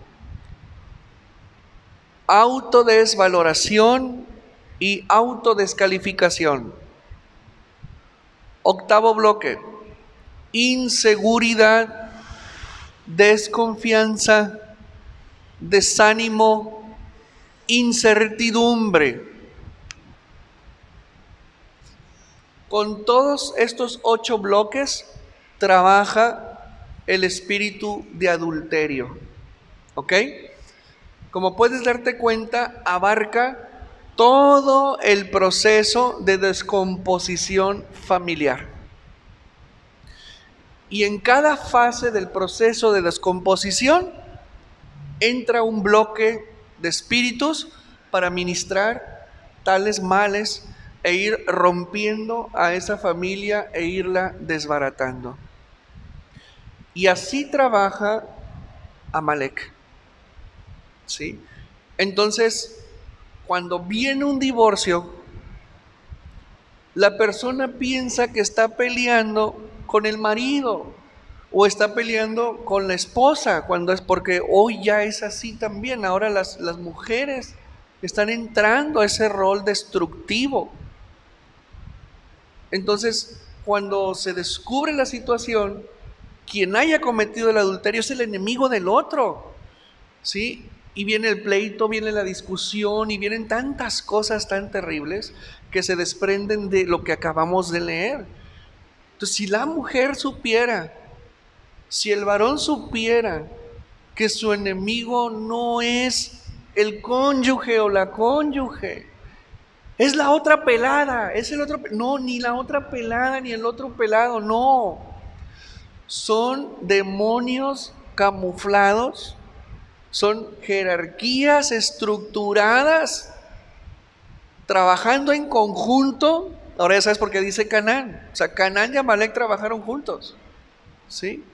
autodesvaloración y autodescalificación. Octavo bloque, inseguridad, desconfianza, desánimo, incertidumbre. Con todos estos 8 bloques trabaja el espíritu de adulterio. ¿Ok? Como puedes darte cuenta, abarca todo el proceso de descomposición familiar. Y en cada fase del proceso de descomposición entra un bloque de espíritus para ministrar tales males e ir rompiendo a esa familia e irla desbaratando. Y así trabaja Amalek, ¿sí? Entonces, cuando viene un divorcio, la persona piensa que está peleando con el marido o está peleando con la esposa, cuando es porque hoy ya es así también. Ahora las mujeres están entrando a ese rol destructivo. Entonces, cuando se descubre la situación, quien haya cometido el adulterio es el enemigo del otro, ¿sí? Y viene el pleito, viene la discusión y vienen tantas cosas tan terribles que se desprenden de lo que acabamos de leer. Entonces, si la mujer supiera, si el varón supiera que su enemigo no es el cónyuge o la cónyuge, es la otra pelada, es el otro, no, ni la otra pelada ni el otro pelado, no. Son demonios camuflados, son jerarquías estructuradas, trabajando en conjunto. Ahora ya sabes por qué dice Canaán. O sea, Canaán y Amalek trabajaron juntos, ¿sí?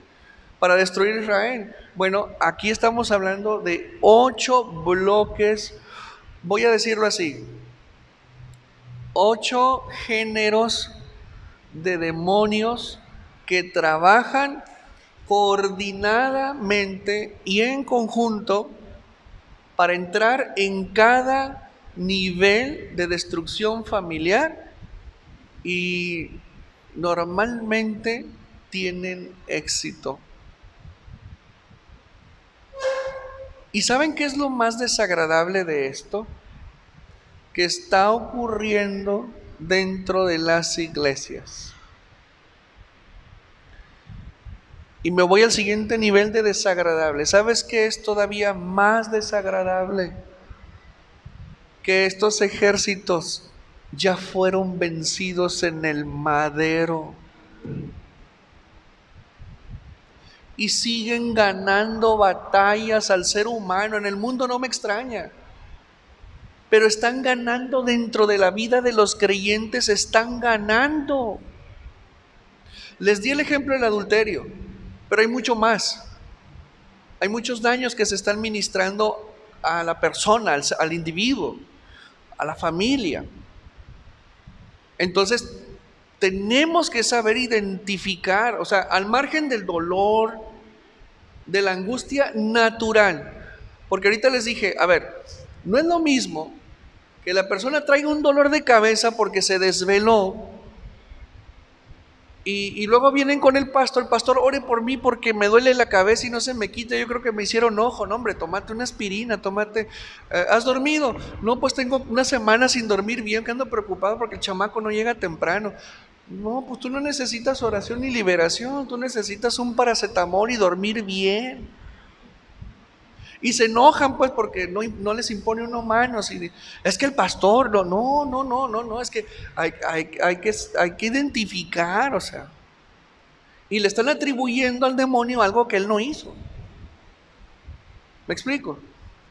Para destruir Israel. Bueno, aquí estamos hablando de 8 bloques, voy a decirlo así, 8 géneros de demonios que trabajan coordinadamente y en conjunto para entrar en cada nivel de destrucción familiar, y normalmente tienen éxito. ¿Y saben qué es lo más desagradable de esto? Que está ocurriendo dentro de las iglesias. Y me voy al siguiente nivel de desagradable. ¿Sabes qué es todavía más desagradable? Que estos ejércitos ya fueron vencidos en el madero y siguen ganando batallas al ser humano. En el mundo no me extraña, pero están ganando dentro de la vida de los creyentes, están ganando. Les di el ejemplo del adulterio, pero hay mucho más. Hay muchos daños que se están ministrando a la persona, al individuo, a la familia. Entonces, tenemos que saber identificar, o sea, al margen del dolor, de la angustia natural. Porque ahorita les dije, a ver, no es lo mismo que la persona traiga un dolor de cabeza porque se desveló y luego vienen con el pastor, ore por mí porque me duele la cabeza y no se me quita, yo creo que me hicieron ojo. No, hombre, tómate una aspirina, ¿has dormido? No, pues tengo una semana sin dormir bien, que ando preocupado porque el chamaco no llega temprano. No, pues tú no necesitas oración ni liberación, tú necesitas un paracetamol y dormir bien. Y se enojan pues porque no les impone uno manos. Y es que el pastor, no, es que hay que identificar, o sea. Y le están atribuyendo al demonio algo que él no hizo. ¿Me explico?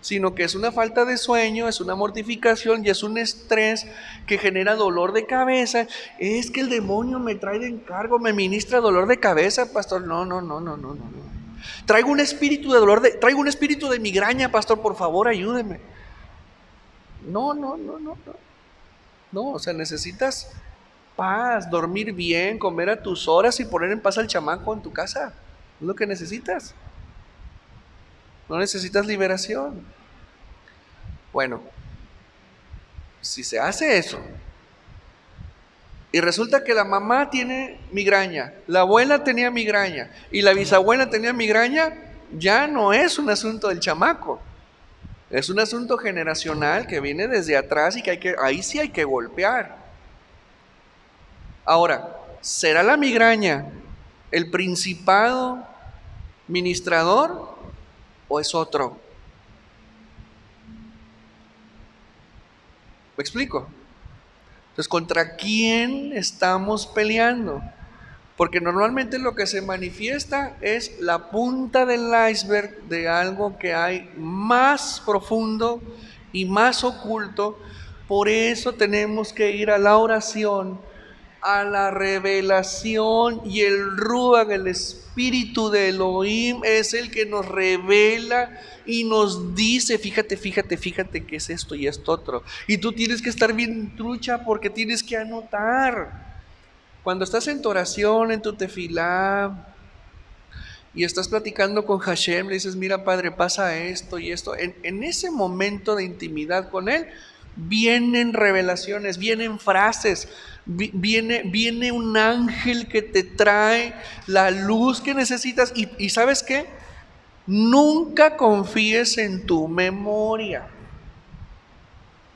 Sino que es una falta de sueño, es una mortificación y es un estrés que genera dolor de cabeza. Es que el demonio me trae de encargo, me ministra dolor de cabeza, pastor. No. Traigo un espíritu de migraña, pastor, por favor, ayúdeme. No, o sea, necesitas paz, dormir bien, comer a tus horas y poner en paz al chamaco en tu casa. Es lo que necesitas. No necesitas liberación. Bueno, si se hace eso y resulta que la mamá tiene migraña, la abuela tenía migraña y la bisabuela tenía migraña, ya no es un asunto del chamaco, es un asunto generacional que viene desde atrás y que ahí sí hay que golpear. Ahora, ¿será la migraña el principado ministrador o es otro? ¿Me explico? Entonces, ¿contra quién estamos peleando? Porque normalmente lo que se manifiesta es la punta del iceberg de algo que hay más profundo y más oculto, Por eso tenemos que ir a la oración, a la revelación, y el Ruach, el Espíritu de Elohim, es el que nos revela y nos dice, fíjate que es esto y esto otro. Y tú tienes que estar bien trucha porque tienes que anotar. Cuando estás en tu oración, en tu tefilá, y estás platicando con Hashem, le dices, mira Padre, pasa esto y esto. En ese momento de intimidad con Él, vienen revelaciones, vienen frases, viene un ángel que te trae la luz que necesitas. Y ¿sabes qué? Nunca confíes en tu memoria.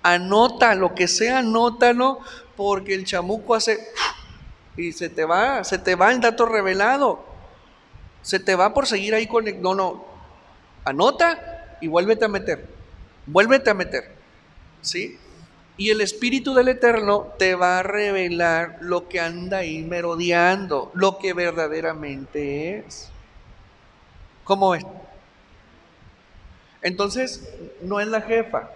Anota, lo que sea, anótalo, porque el chamuco hace y se te va el dato revelado. Se te va por seguir ahí con el... No, anota y vuélvete a meter, ¿sí? Y el Espíritu del Eterno te va a revelar lo que anda ahí merodeando, lo que verdaderamente es. ¿Cómo es? Entonces, no es la jefa,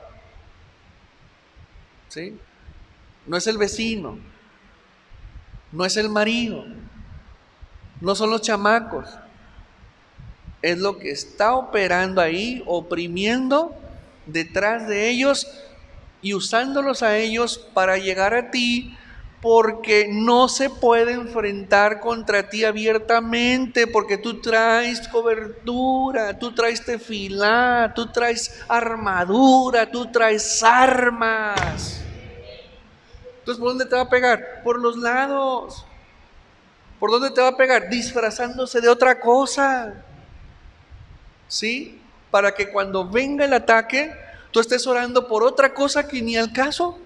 ¿sí? No es el vecino, no es el marido, no son los chamacos. Es lo que está operando ahí, oprimiendo detrás de ellos y usándolos a ellos para llegar a ti, porque no se puede enfrentar contra ti abiertamente, porque tú traes cobertura, tú traes tefilá, tú traes armadura, tú traes armas. Entonces, ¿por dónde te va a pegar? Por los lados. ¿Por dónde te va a pegar? Disfrazándose de otra cosa, ¿sí? Para que cuando venga el ataque, tú estés orando por otra cosa que ni al caso.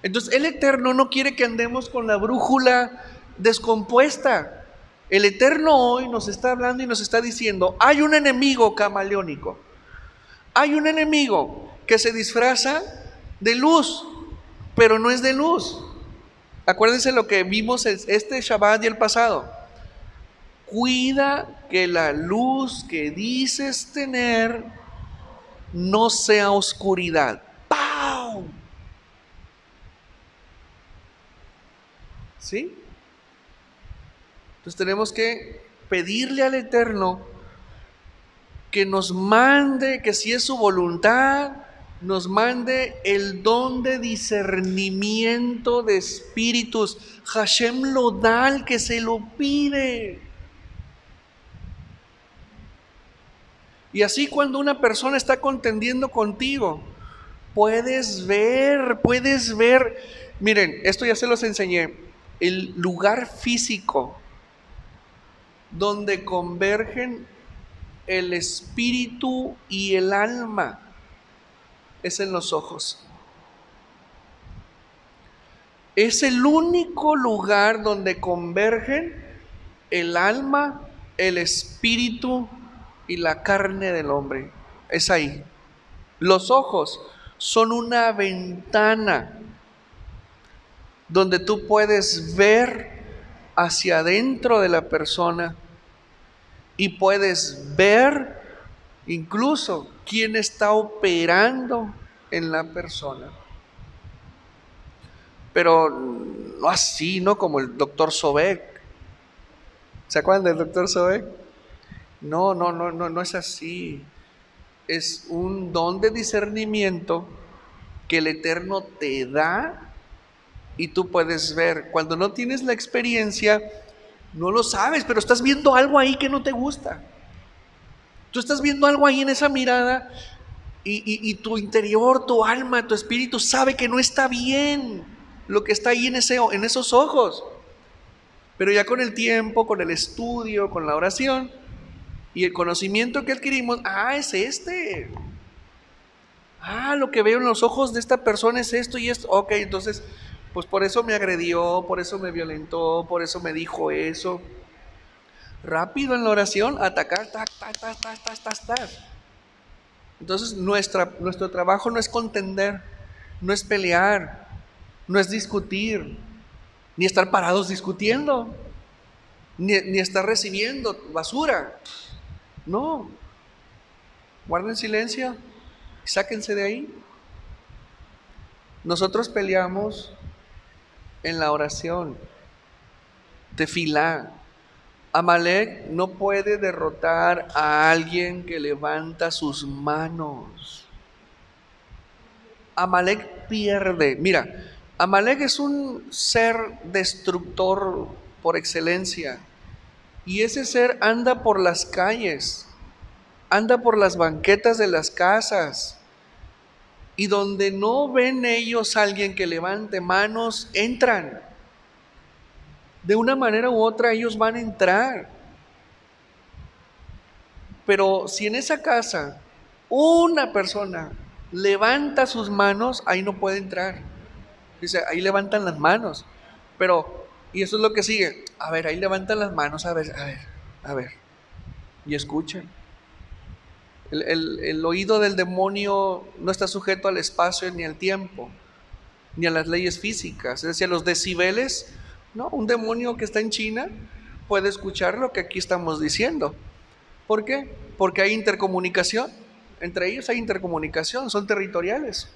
Entonces el Eterno no quiere que andemos con la brújula descompuesta. El Eterno hoy nos está hablando y nos está diciendo, hay un enemigo camaleónico, hay un enemigo que se disfraza de luz, pero no es de luz. Acuérdense lo que vimos este Shabbat y el pasado. Cuida que la luz que dices tener no sea oscuridad. ¡Pau! ¿Sí? Entonces tenemos que pedirle al Eterno que nos mande, que si es su voluntad, nos mande el don de discernimiento de espíritus. Hashem lo da al que se lo pide. Y así cuando una persona está contendiendo contigo, puedes ver, miren, esto ya se los enseñé, el lugar físico donde convergen el espíritu y el alma es en los ojos. Es el único lugar donde convergen el alma, el espíritu y la carne del hombre. Es ahí. Los ojos son una ventana donde tú puedes ver hacia adentro de la persona y puedes ver incluso quién está operando en la persona. Pero no así, no como el doctor Sobek. ¿Se acuerdan del doctor Sobek? No es así. Es un don de discernimiento que el Eterno te da y tú puedes ver. Cuando no tienes la experiencia, no lo sabes, pero estás viendo algo ahí que no te gusta. Tú estás viendo algo ahí en esa mirada y tu interior, tu alma, tu espíritu sabe que no está bien lo que está ahí en esos ojos. Pero ya con el tiempo, con el estudio, con la oración y el conocimiento que adquirimos, es este. Lo que veo en los ojos de esta persona es esto y esto. Ok, entonces, pues por eso me agredió, por eso me violentó, por eso me dijo eso. Rápido en la oración, atacar, tac. Entonces nuestro trabajo no es contender, no es pelear, no es discutir, ni estar parados discutiendo, ni estar recibiendo basura. No, guarden silencio, sáquense de ahí. Nosotros peleamos en la oración, tefilá. Amalek no puede derrotar a alguien que levanta sus manos. Amalek pierde. Mira, Amalek es un ser destructor por excelencia. Y ese ser anda por las calles, anda por las banquetas de las casas. Y donde no ven ellos a alguien que levante manos, entran. De una manera u otra ellos van a entrar. Pero si en esa casa una persona levanta sus manos, ahí no puede entrar. Dice, ahí levantan las manos. Pero, y eso es lo que sigue. A ver, ahí levantan las manos, a ver, a ver, a ver. Y escuchen. El oído del demonio no está sujeto al espacio ni al tiempo, ni a las leyes físicas. Es decir, a los decibeles, ¿no? Un demonio que está en China puede escuchar lo que aquí estamos diciendo. ¿Por qué? Porque hay intercomunicación. Entre ellos hay intercomunicación, son territoriales.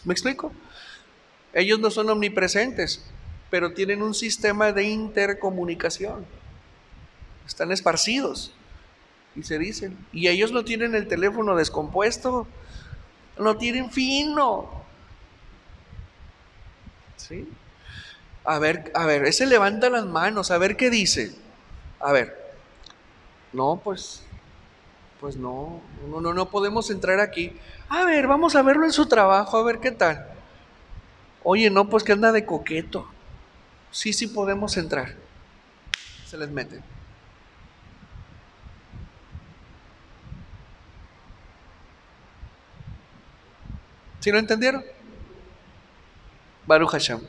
¿Me explico? Ellos no son omnipresentes, pero tienen un sistema de intercomunicación. Están esparcidos y se dicen. Y ellos no tienen el teléfono descompuesto, lo tienen fino. ¿Sí? A ver, ese levanta las manos, a ver qué dice. A ver, no, pues no podemos entrar aquí. A ver, vamos a verlo en su trabajo, a ver qué tal. Oye, no, pues que anda de coqueto. Sí, sí podemos entrar. Se les mete. ¿Sí lo entendieron? Baruch Hashem.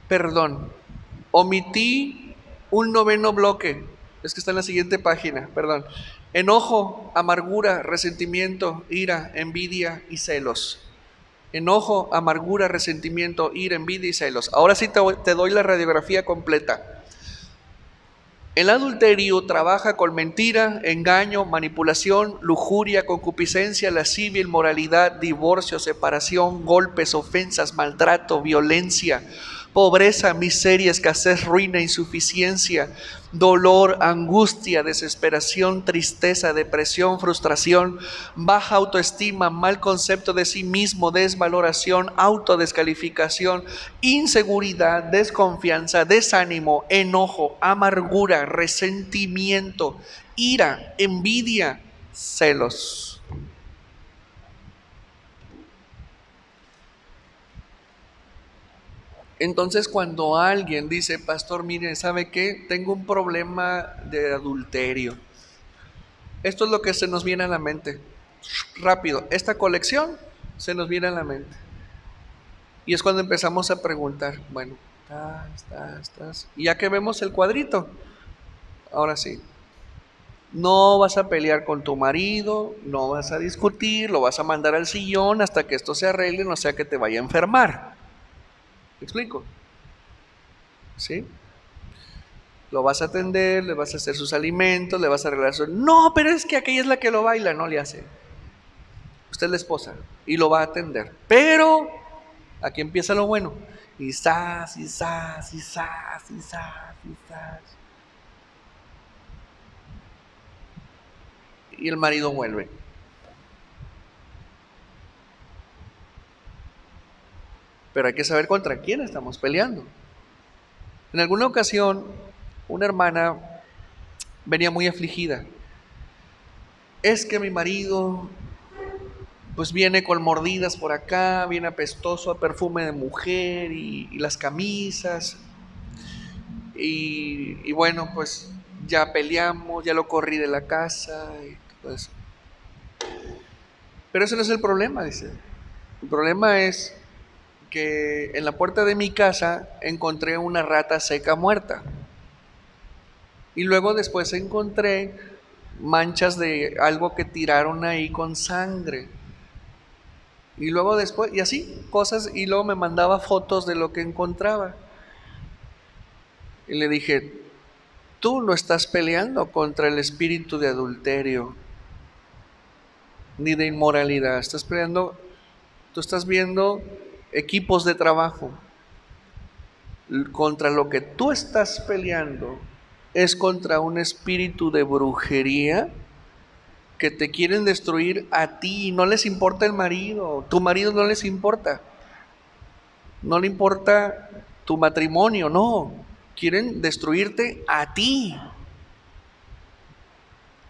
Perdón. Omití un noveno bloque. Es que está en la siguiente página, perdón. Enojo, amargura, resentimiento, ira, envidia y celos. Enojo, amargura, resentimiento, ira, envidia y celos. Ahora sí te doy la radiografía completa. El adulterio trabaja con mentira, engaño, manipulación, lujuria, concupiscencia, lascivia, inmoralidad, divorcio, separación, golpes, ofensas, maltrato, violencia, pobreza, miseria, escasez, ruina, insuficiencia, dolor, angustia, desesperación, tristeza, depresión, frustración, baja autoestima, mal concepto de sí mismo, desvaloración, autodescalificación, inseguridad, desconfianza, desánimo, enojo, amargura, resentimiento, ira, envidia, celos. Entonces cuando alguien dice, pastor, mire, ¿sabe qué? Tengo un problema de adulterio. Esto es lo que se nos viene a la mente. Rápido, esta colección se nos viene a la mente. Y es cuando empezamos a preguntar, bueno, estás. Y ya que vemos el cuadrito, ahora sí, no vas a pelear con tu marido, no vas a discutir, lo vas a mandar al sillón hasta que esto se arregle, no sea que te vaya a enfermar. ¿Me explico? ¿Sí? Lo vas a atender, le vas a hacer sus alimentos, le vas a arreglar su... No, pero es que aquella es la que lo baila, no le hace. Usted es la esposa y lo va a atender. Pero aquí empieza lo bueno. Y zas, y zas, y zas, y zas, y zas. Y el marido vuelve. Pero hay que saber contra quién estamos peleando. En alguna ocasión, una hermana venía muy afligida. Es que mi marido pues viene con mordidas por acá, viene apestoso a perfume de mujer y las camisas. Y bueno, pues ya peleamos, ya lo corrí de la casa y todo eso. Pero ese no es el problema, dice. El problema es que en la puerta de mi casa encontré una rata seca muerta. Y luego después encontré manchas de algo que tiraron ahí con sangre. Y luego después, y así, cosas, y luego me mandaba fotos de lo que encontraba. Y le dije, tú no estás peleando contra el espíritu de adulterio. ni de inmoralidad. Tú estás viendo equipos de trabajo. Contra lo que tú estás peleando es contra un espíritu de brujería que te quieren destruir a ti. No les importa el marido, tu marido no les importa, no le importa tu matrimonio, no, quieren destruirte a ti.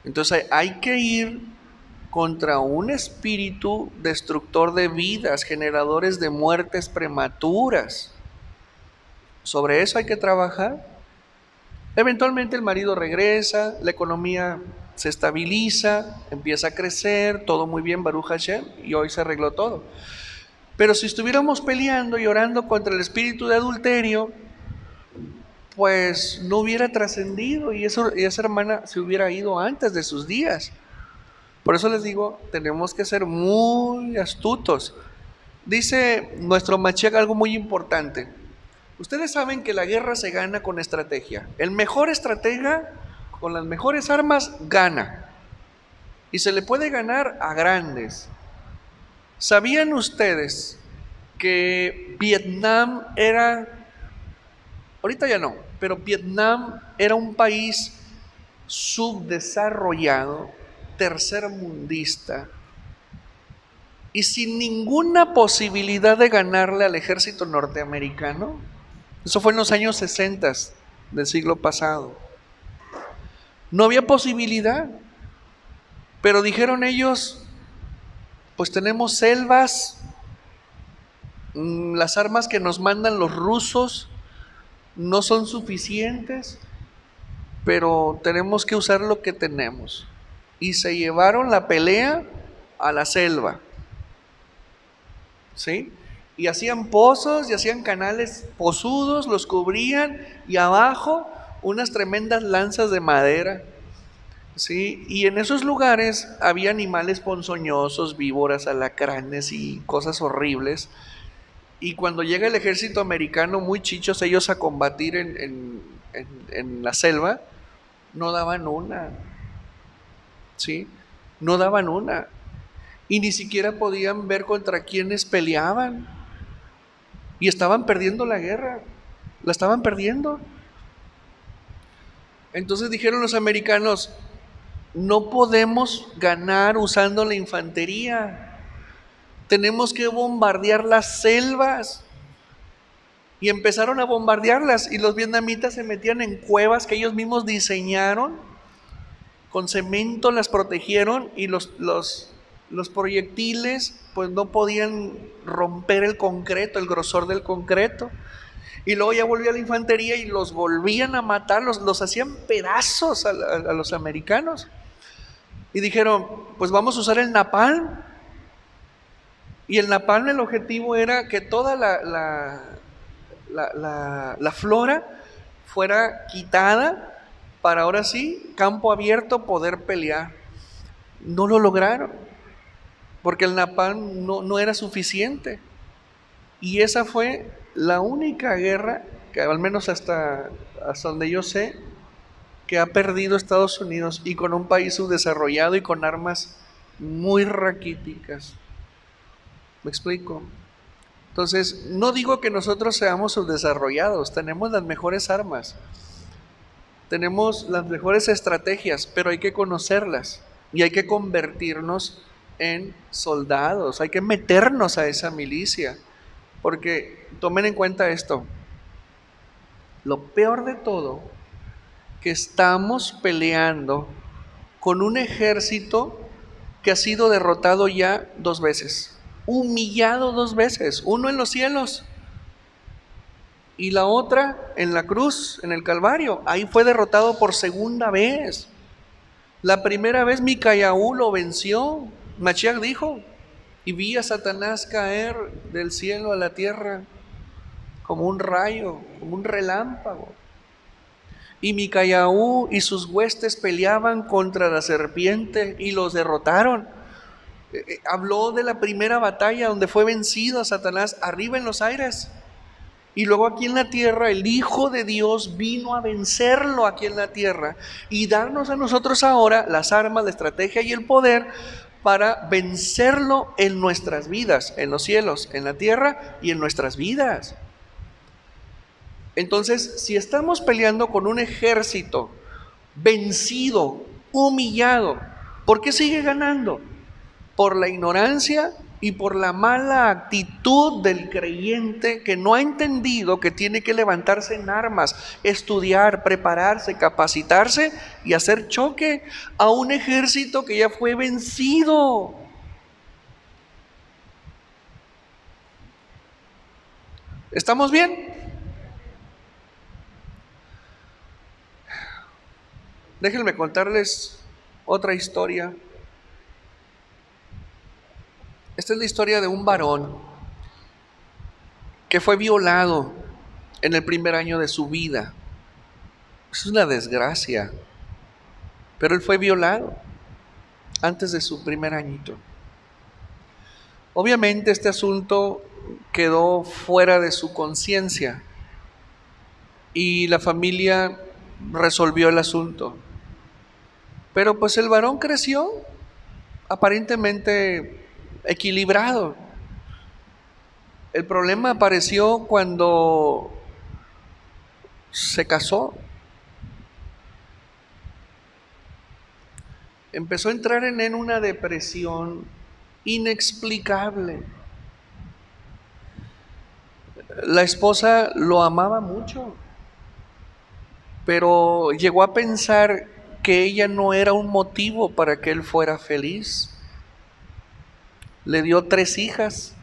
Entonces hay que ir contra un espíritu destructor de vidas, generadores de muertes prematuras. Sobre eso hay que trabajar. Eventualmente el marido regresa, la economía se estabiliza, empieza a crecer, todo muy bien, Baruch Hashem, y hoy se arregló todo. Pero si estuviéramos peleando y orando contra el espíritu de adulterio, pues no hubiera trascendido y esa hermana se hubiera ido antes de sus días. Por eso les digo, tenemos que ser muy astutos. Dice nuestro Mashiach algo muy importante. Ustedes saben que la guerra se gana con estrategia. El mejor estratega con las mejores armas gana. Y se le puede ganar a grandes. ¿Sabían ustedes que Vietnam ahorita ya no, pero Vietnam era un país subdesarrollado, tercermundista, y sin ninguna posibilidad de ganarle al ejército norteamericano? Eso fue en los años 60 del siglo pasado. No había posibilidad, pero dijeron ellos, pues tenemos selvas, las armas que nos mandan los rusos no son suficientes, pero tenemos que usar lo que tenemos. Y se llevaron la pelea a la selva, ¿sí? Y hacían pozos y hacían canales pozudos, los cubrían, y abajo unas tremendas lanzas de madera, ¿sí? Y en esos lugares había animales ponzoñosos, víboras, alacranes y cosas horribles. Y cuando llega el ejército americano, muy chichos ellos a combatir en la selva, no daban una, ¿sí? No daban una. Y ni siquiera podían ver contra quiénes peleaban. Y estaban perdiendo la guerra, la estaban perdiendo. Entonces dijeron los americanos, no podemos ganar usando la infantería, tenemos que bombardear las selvas. Y empezaron a bombardearlas, y los vietnamitas se metían en cuevas que ellos mismos diseñaron, con cemento las protegieron, y los proyectiles pues no podían romper el concreto, el grosor del concreto. Y luego ya volvía la infantería y los volvían a matar, los hacían pedazos a los americanos. Y dijeron, pues vamos a usar el napalm. Y el napalm, el objetivo era que toda la flora fuera quitada para ahora sí, campo abierto, poder pelear. No lo lograron, porque el napalm no era suficiente. Y esa fue la única guerra, que al menos hasta donde yo sé, que ha perdido Estados Unidos, y con un país subdesarrollado y con armas muy raquíticas. ¿Me explico? Entonces, no digo que nosotros seamos subdesarrollados, tenemos las mejores armas, tenemos las mejores estrategias, pero hay que conocerlas y hay que convertirnos en soldados, hay que meternos a esa milicia, porque tomen en cuenta esto, lo peor de todo, que estamos peleando con un ejército que ha sido derrotado ya 2 veces, humillado 2 veces, uno en los cielos y la otra en la cruz, en el Calvario. Ahí fue derrotado por segunda vez. La primera vez Micayaú lo venció. Mashiach dijo, y vi a Satanás caer del cielo a la tierra como un rayo, como un relámpago. Y Micayaú y sus huestes peleaban contra la serpiente y los derrotaron. Habló de la primera batalla donde fue vencido a Satanás arriba en los aires. Y luego aquí en la tierra el Hijo de Dios vino a vencerlo aquí en la tierra y darnos a nosotros ahora las armas, la estrategia y el poder para vencerlo en nuestras vidas, en los cielos, en la tierra y en nuestras vidas. Entonces, si estamos peleando con un ejército vencido, humillado, ¿por qué sigue ganando? Por la ignorancia y por la mala actitud del creyente que no ha entendido que tiene que levantarse en armas, estudiar, prepararse, capacitarse y hacer choque a un ejército que ya fue vencido. ¿Estamos bien? Déjenme contarles otra historia. Esta es la historia de un varón que fue violado en el primer año de su vida. Es una desgracia, pero él fue violado antes de su primer añito. Obviamente este asunto quedó fuera de su conciencia y la familia resolvió el asunto. Pero pues el varón creció aparentemente equilibrado. El problema apareció cuando se casó. Empezó a entrar en él una depresión inexplicable. La esposa lo amaba mucho, pero llegó a pensar que ella no era un motivo para que él fuera feliz. Le dio 3 hijas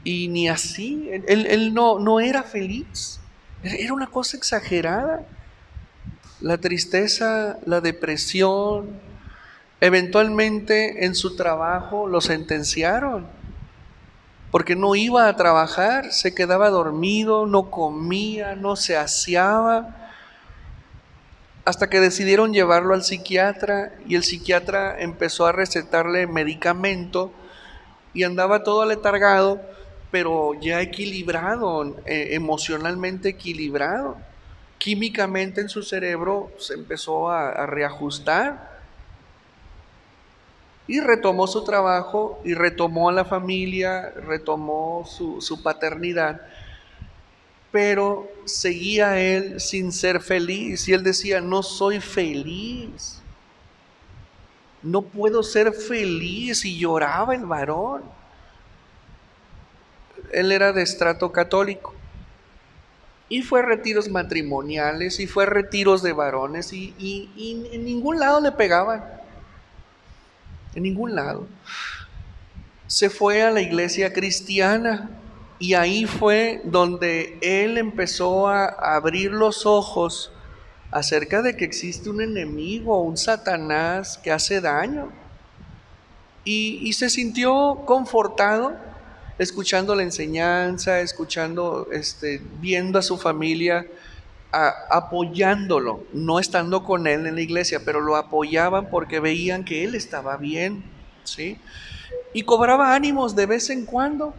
y ni así, él no era feliz. Era una cosa exagerada. La tristeza, la depresión. Eventualmente en su trabajo lo sentenciaron porque no iba a trabajar, se quedaba dormido, no comía, no se aseaba, hasta que decidieron llevarlo al psiquiatra y el psiquiatra empezó a recetarle medicamento y andaba todo aletargado, pero ya equilibrado, emocionalmente equilibrado. Químicamente en su cerebro se empezó a reajustar. Y retomó su trabajo y retomó a la familia, retomó su paternidad, pero seguía él sin ser feliz. Y él decía, no soy feliz, no puedo ser feliz. Y lloraba el varón. Él era de estrato católico. Y fue a retiros matrimoniales, y fue a retiros de varones, y en ningún lado le pegaban. En ningún lado. Se fue a la iglesia cristiana y ahí fue donde él empezó a abrir los ojos acerca de que existe un enemigo, un Satanás que hace daño. Y se sintió confortado escuchando la enseñanza, escuchando, viendo a su familia, apoyándolo, no estando con él en la iglesia, pero lo apoyaban porque veían que él estaba bien, ¿sí? Y cobraba ánimos de vez en cuando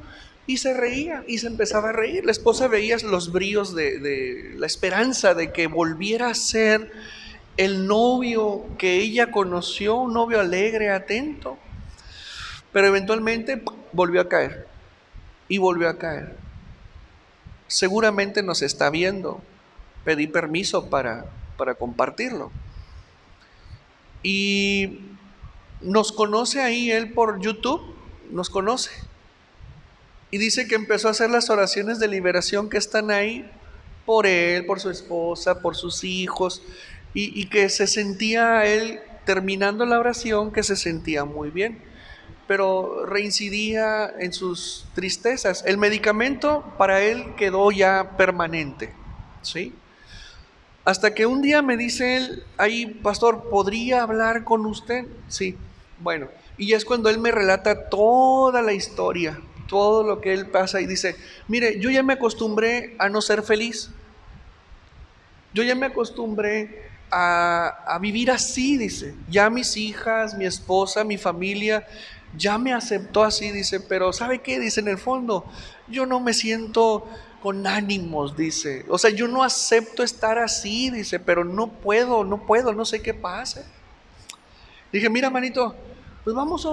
y se reía y se empezaba a reír. La esposa veía los brillos de la esperanza de que volviera a ser el novio que ella conoció, un novio alegre, atento. Pero eventualmente volvió a caer y volvió a caer. Seguramente nos está viendo. Pedí permiso para compartirlo. Y nos conoce ahí él por YouTube, nos conoce. Y dice que empezó a hacer las oraciones de liberación que están ahí por él, por su esposa, por sus hijos. Y que se sentía él, terminando la oración, que se sentía muy bien. Pero reincidía en sus tristezas. El medicamento para él quedó ya permanente, ¿sí? Hasta que un día me dice él, ahí, pastor, ¿podría hablar con usted? Sí, bueno, y ya es cuando él me relata toda la historia, todo lo que él pasa y dice, mire, yo ya me acostumbré a no ser feliz, yo ya me acostumbré a vivir así, dice, ya mis hijas, mi esposa, mi familia, ya me aceptó así, dice, pero ¿sabe qué? Dice, en el fondo, yo no me siento con ánimos, dice, o sea, yo no acepto estar así, dice, pero no puedo, no sé qué pasa. Dije, mira, manito, Pues vamos a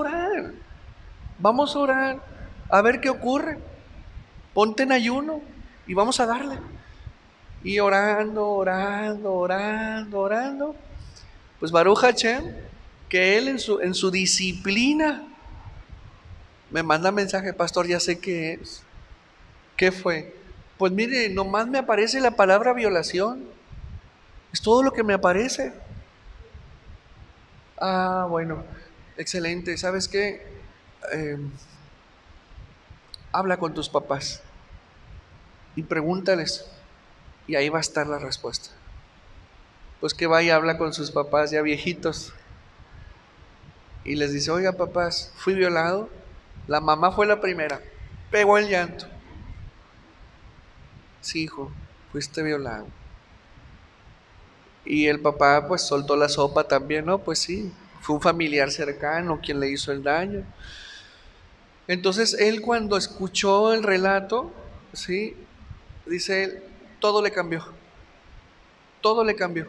orar, a ver qué ocurre. Ponte en ayuno y vamos a darle. Y orando, orando, orando, orando. Pues Baruch Hashem, que él en su disciplina me manda mensaje, pastor, ya sé qué es. ¿Qué fue? Pues mire, nomás me aparece la palabra violación. Es todo lo que me aparece. Ah, bueno, excelente. ¿Sabes qué? Eh, Habla con tus papás y pregúntales. Y ahí va a estar la respuesta. Pues que vaya, habla con sus papás ya viejitos. Y les dice, oiga papás, fui violado. La mamá fue la primera. Pegó el llanto. Sí, hijo, fuiste violado. Y el papá pues soltó la sopa también, ¿no? Pues sí, fue un familiar cercano quien le hizo el daño. Entonces él cuando escuchó el relato, ¿sí? Dice él, todo le cambió, todo le cambió.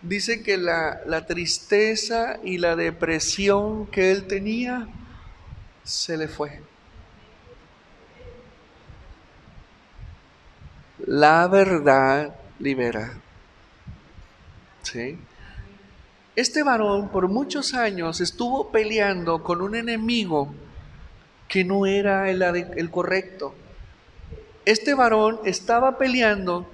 Dice que la tristeza y la depresión que él tenía se le fue. La verdad libera. ¿Sí? Este varón por muchos años estuvo peleando con un enemigo que no era el correcto. Este varón estaba peleando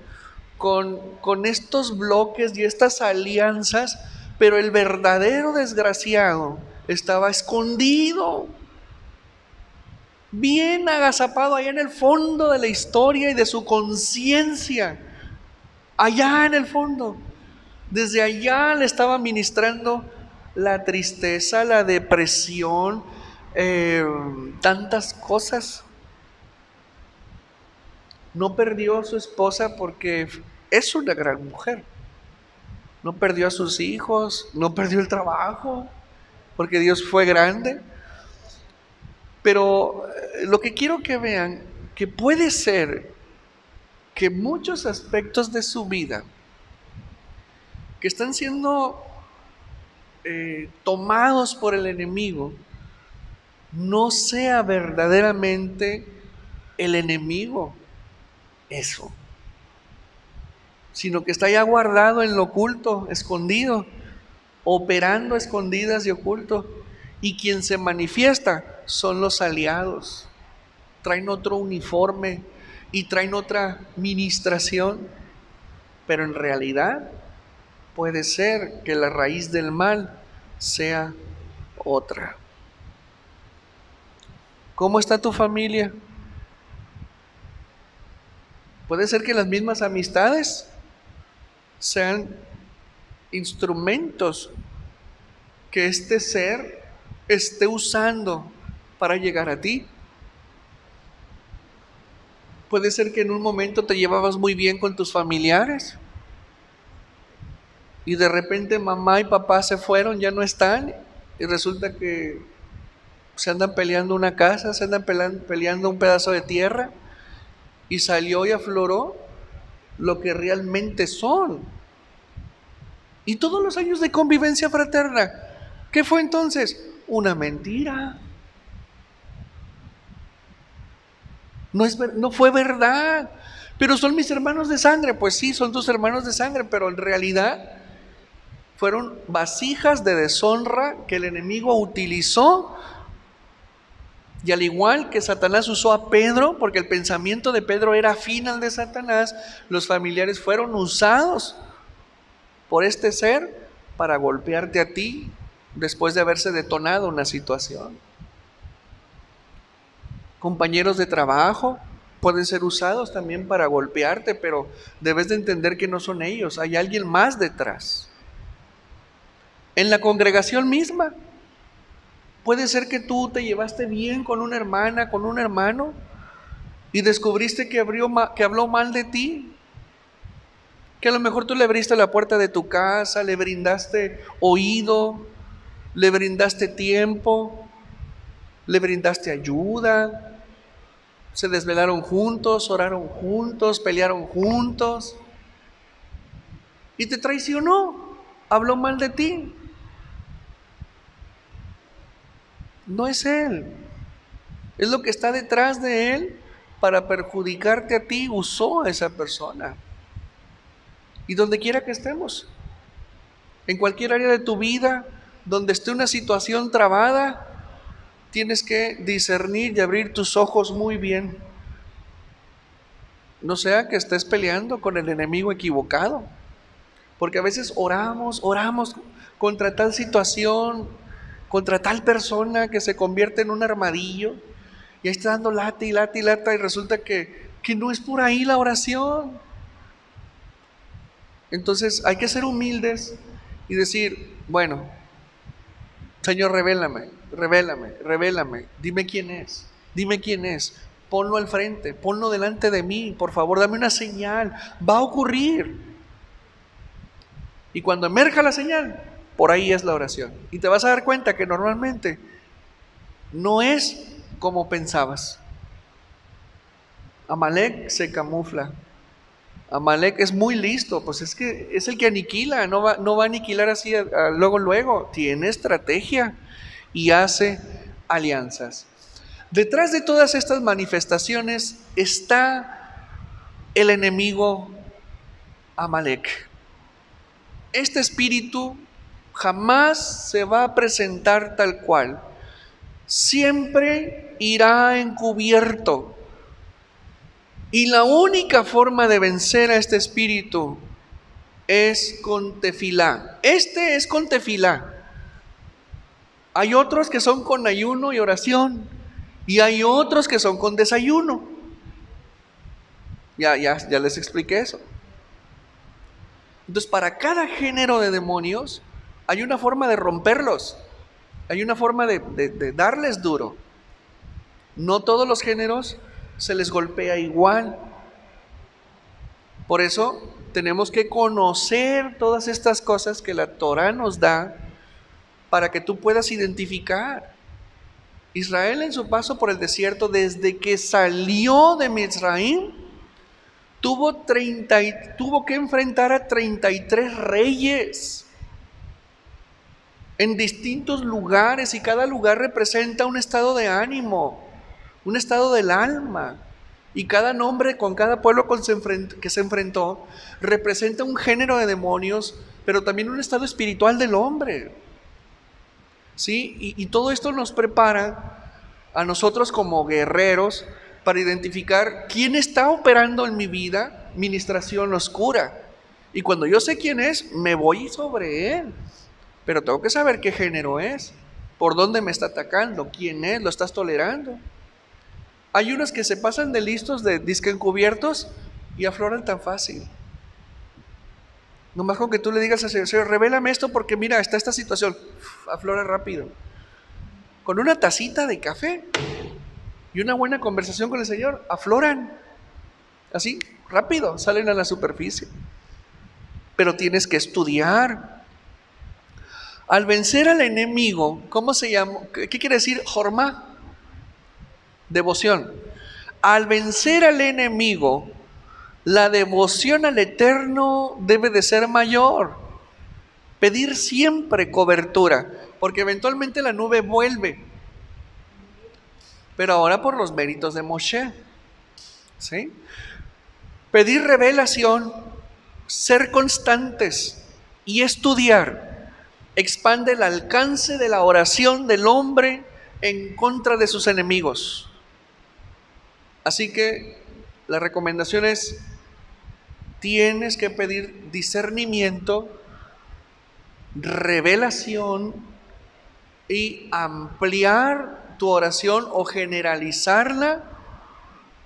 con estos bloques y estas alianzas, pero el verdadero desgraciado estaba escondido, bien agazapado allá en el fondo de la historia y de su conciencia, allá en el fondo. Desde allá le estaba ministrando la tristeza, la depresión, tantas cosas. No perdió a su esposa porque es una gran mujer. No perdió a sus hijos, no perdió el trabajo, porque Dios fue grande. Pero lo que quiero que vean, que puede ser que muchos aspectos de su vida que están siendo tomados por el enemigo, no sea verdaderamente el enemigo eso, sino que está ya guardado en lo oculto, escondido, operando a escondidas y oculto, y quien se manifiesta son los aliados. Traen otro uniforme y traen otra ministración, pero en realidad puede ser que la raíz del mal sea otra. ¿Cómo está tu familia? Puede ser que las mismas amistades sean instrumentos que este ser esté usando para llegar a ti. Puede ser que en un momento te llevabas muy bien con tus familiares y de repente mamá y papá se fueron, ya no están, y resulta que se andan peleando una casa, se andan peleando un pedazo de tierra, y salió y afloró lo que realmente son. Y todos los años de convivencia fraterna, ¿qué fue entonces? Una mentira. No fue verdad. Pero son mis hermanos de sangre. Pues sí, son tus hermanos de sangre, pero en realidad fueron vasijas de deshonra que el enemigo utilizó. Y al igual que Satanás usó a Pedro, porque el pensamiento de Pedro era afín al de Satanás, los familiares fueron usados por este ser para golpearte a ti después de haberse detonado una situación. Compañeros de trabajo pueden ser usados también para golpearte, pero debes de entender que no son ellos, hay alguien más detrás. En la congregación misma, puede ser que tú te llevaste bien con una hermana, con un hermano, y descubriste que habló mal de ti, que a lo mejor tú le abriste la puerta de tu casa, le brindaste oído, le brindaste tiempo, le brindaste ayuda, se desvelaron juntos, oraron juntos, pelearon juntos, y te traicionó, habló mal de ti. No es Él. Es lo que está detrás de Él para perjudicarte a ti. Usó a esa persona. Y donde quiera que estemos, en cualquier área de tu vida, donde esté una situación trabada, tienes que discernir y abrir tus ojos muy bien. No sea que estés peleando con el enemigo equivocado. Porque a veces oramos contra tal situación, contra tal persona que se convierte en un armadillo. Y ahí está dando lata y lata y lata y resulta que no es por ahí la oración. Entonces hay que ser humildes y decir, bueno, Señor, revélame, revélame, revélame, dime quién es, ponlo al frente, ponlo delante de mí, por favor, dame una señal, va a ocurrir. Y cuando emerja la señal, por ahí es la oración. Y te vas a dar cuenta que normalmente no es como pensabas. Amalek se camufla. Amalek es muy listo, pues es que es el que aniquila, no va a aniquilar así luego. Tiene estrategia y hace alianzas. Detrás de todas estas manifestaciones está el enemigo Amalek. Este espíritu jamás se va a presentar tal cual. Siempre irá encubierto. Y la única forma de vencer a este espíritu es con tefilá. Este es con tefilá. Hay otros que son con ayuno y oración. Y hay otros que son con desayuno. Ya les expliqué eso. Entonces, para cada género de demonios hay una forma de romperlos. Hay una forma de darles duro. No todos los géneros se les golpea igual. Por eso tenemos que conocer todas estas cosas que la Torah nos da para que tú puedas identificar. Israel en su paso por el desierto, desde que salió de Mizraim, tuvo que enfrentar a 33 reyes en distintos lugares, y cada lugar representa un estado de ánimo, un estado del alma, y cada nombre con cada pueblo que se enfrentó representa un género de demonios, pero también un estado espiritual del hombre. ¿Sí? Y todo esto nos prepara a nosotros como guerreros para identificar quién está operando en mi vida ministración oscura. Y cuando yo sé quién es, me voy sobre él. Pero tengo que saber qué género es, por dónde me está atacando, quién es, lo estás tolerando. Hay unos que se pasan de listos, de disque encubiertos, y afloran tan fácil. Nomás con que tú le digas al Señor, Señor, revélame esto porque mira, está esta situación, aflora rápido. Con una tacita de café y una buena conversación con el Señor, afloran. Así, rápido, salen a la superficie. Pero tienes que estudiar. Al vencer al enemigo, ¿cómo se llama? ¿Qué quiere decir jormá? Devoción. Al vencer al enemigo, la devoción al Eterno debe de ser mayor. Pedir siempre cobertura, porque eventualmente la nube vuelve. Pero ahora por los méritos de Moshe. ¿Sí? Pedir revelación, ser constantes y estudiar expande el alcance de la oración del hombre en contra de sus enemigos. Así que la recomendación es: tienes que pedir discernimiento, revelación y ampliar tu oración o generalizarla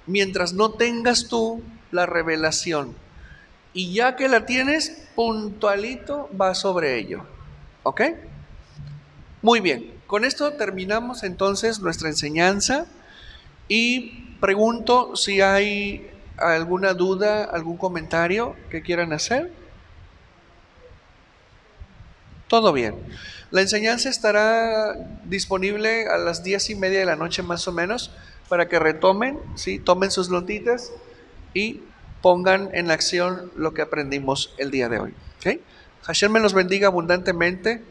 mientras no tengas tú la revelación. Y ya que la tienes, puntualito va sobre ello. ¿Ok? Muy bien, con esto terminamos entonces nuestra enseñanza y pregunto si hay alguna duda, algún comentario que quieran hacer. Todo bien. La enseñanza estará disponible a las 10:30 de la noche más o menos para que retomen, ¿sí? Tomen sus notitas y pongan en acción lo que aprendimos el día de hoy. ¿Okay? Hashem me los bendiga abundantemente.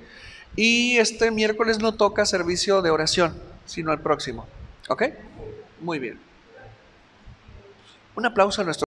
Y este miércoles no toca servicio de oración, sino el próximo. ¿Ok? Muy bien. Un aplauso a nuestro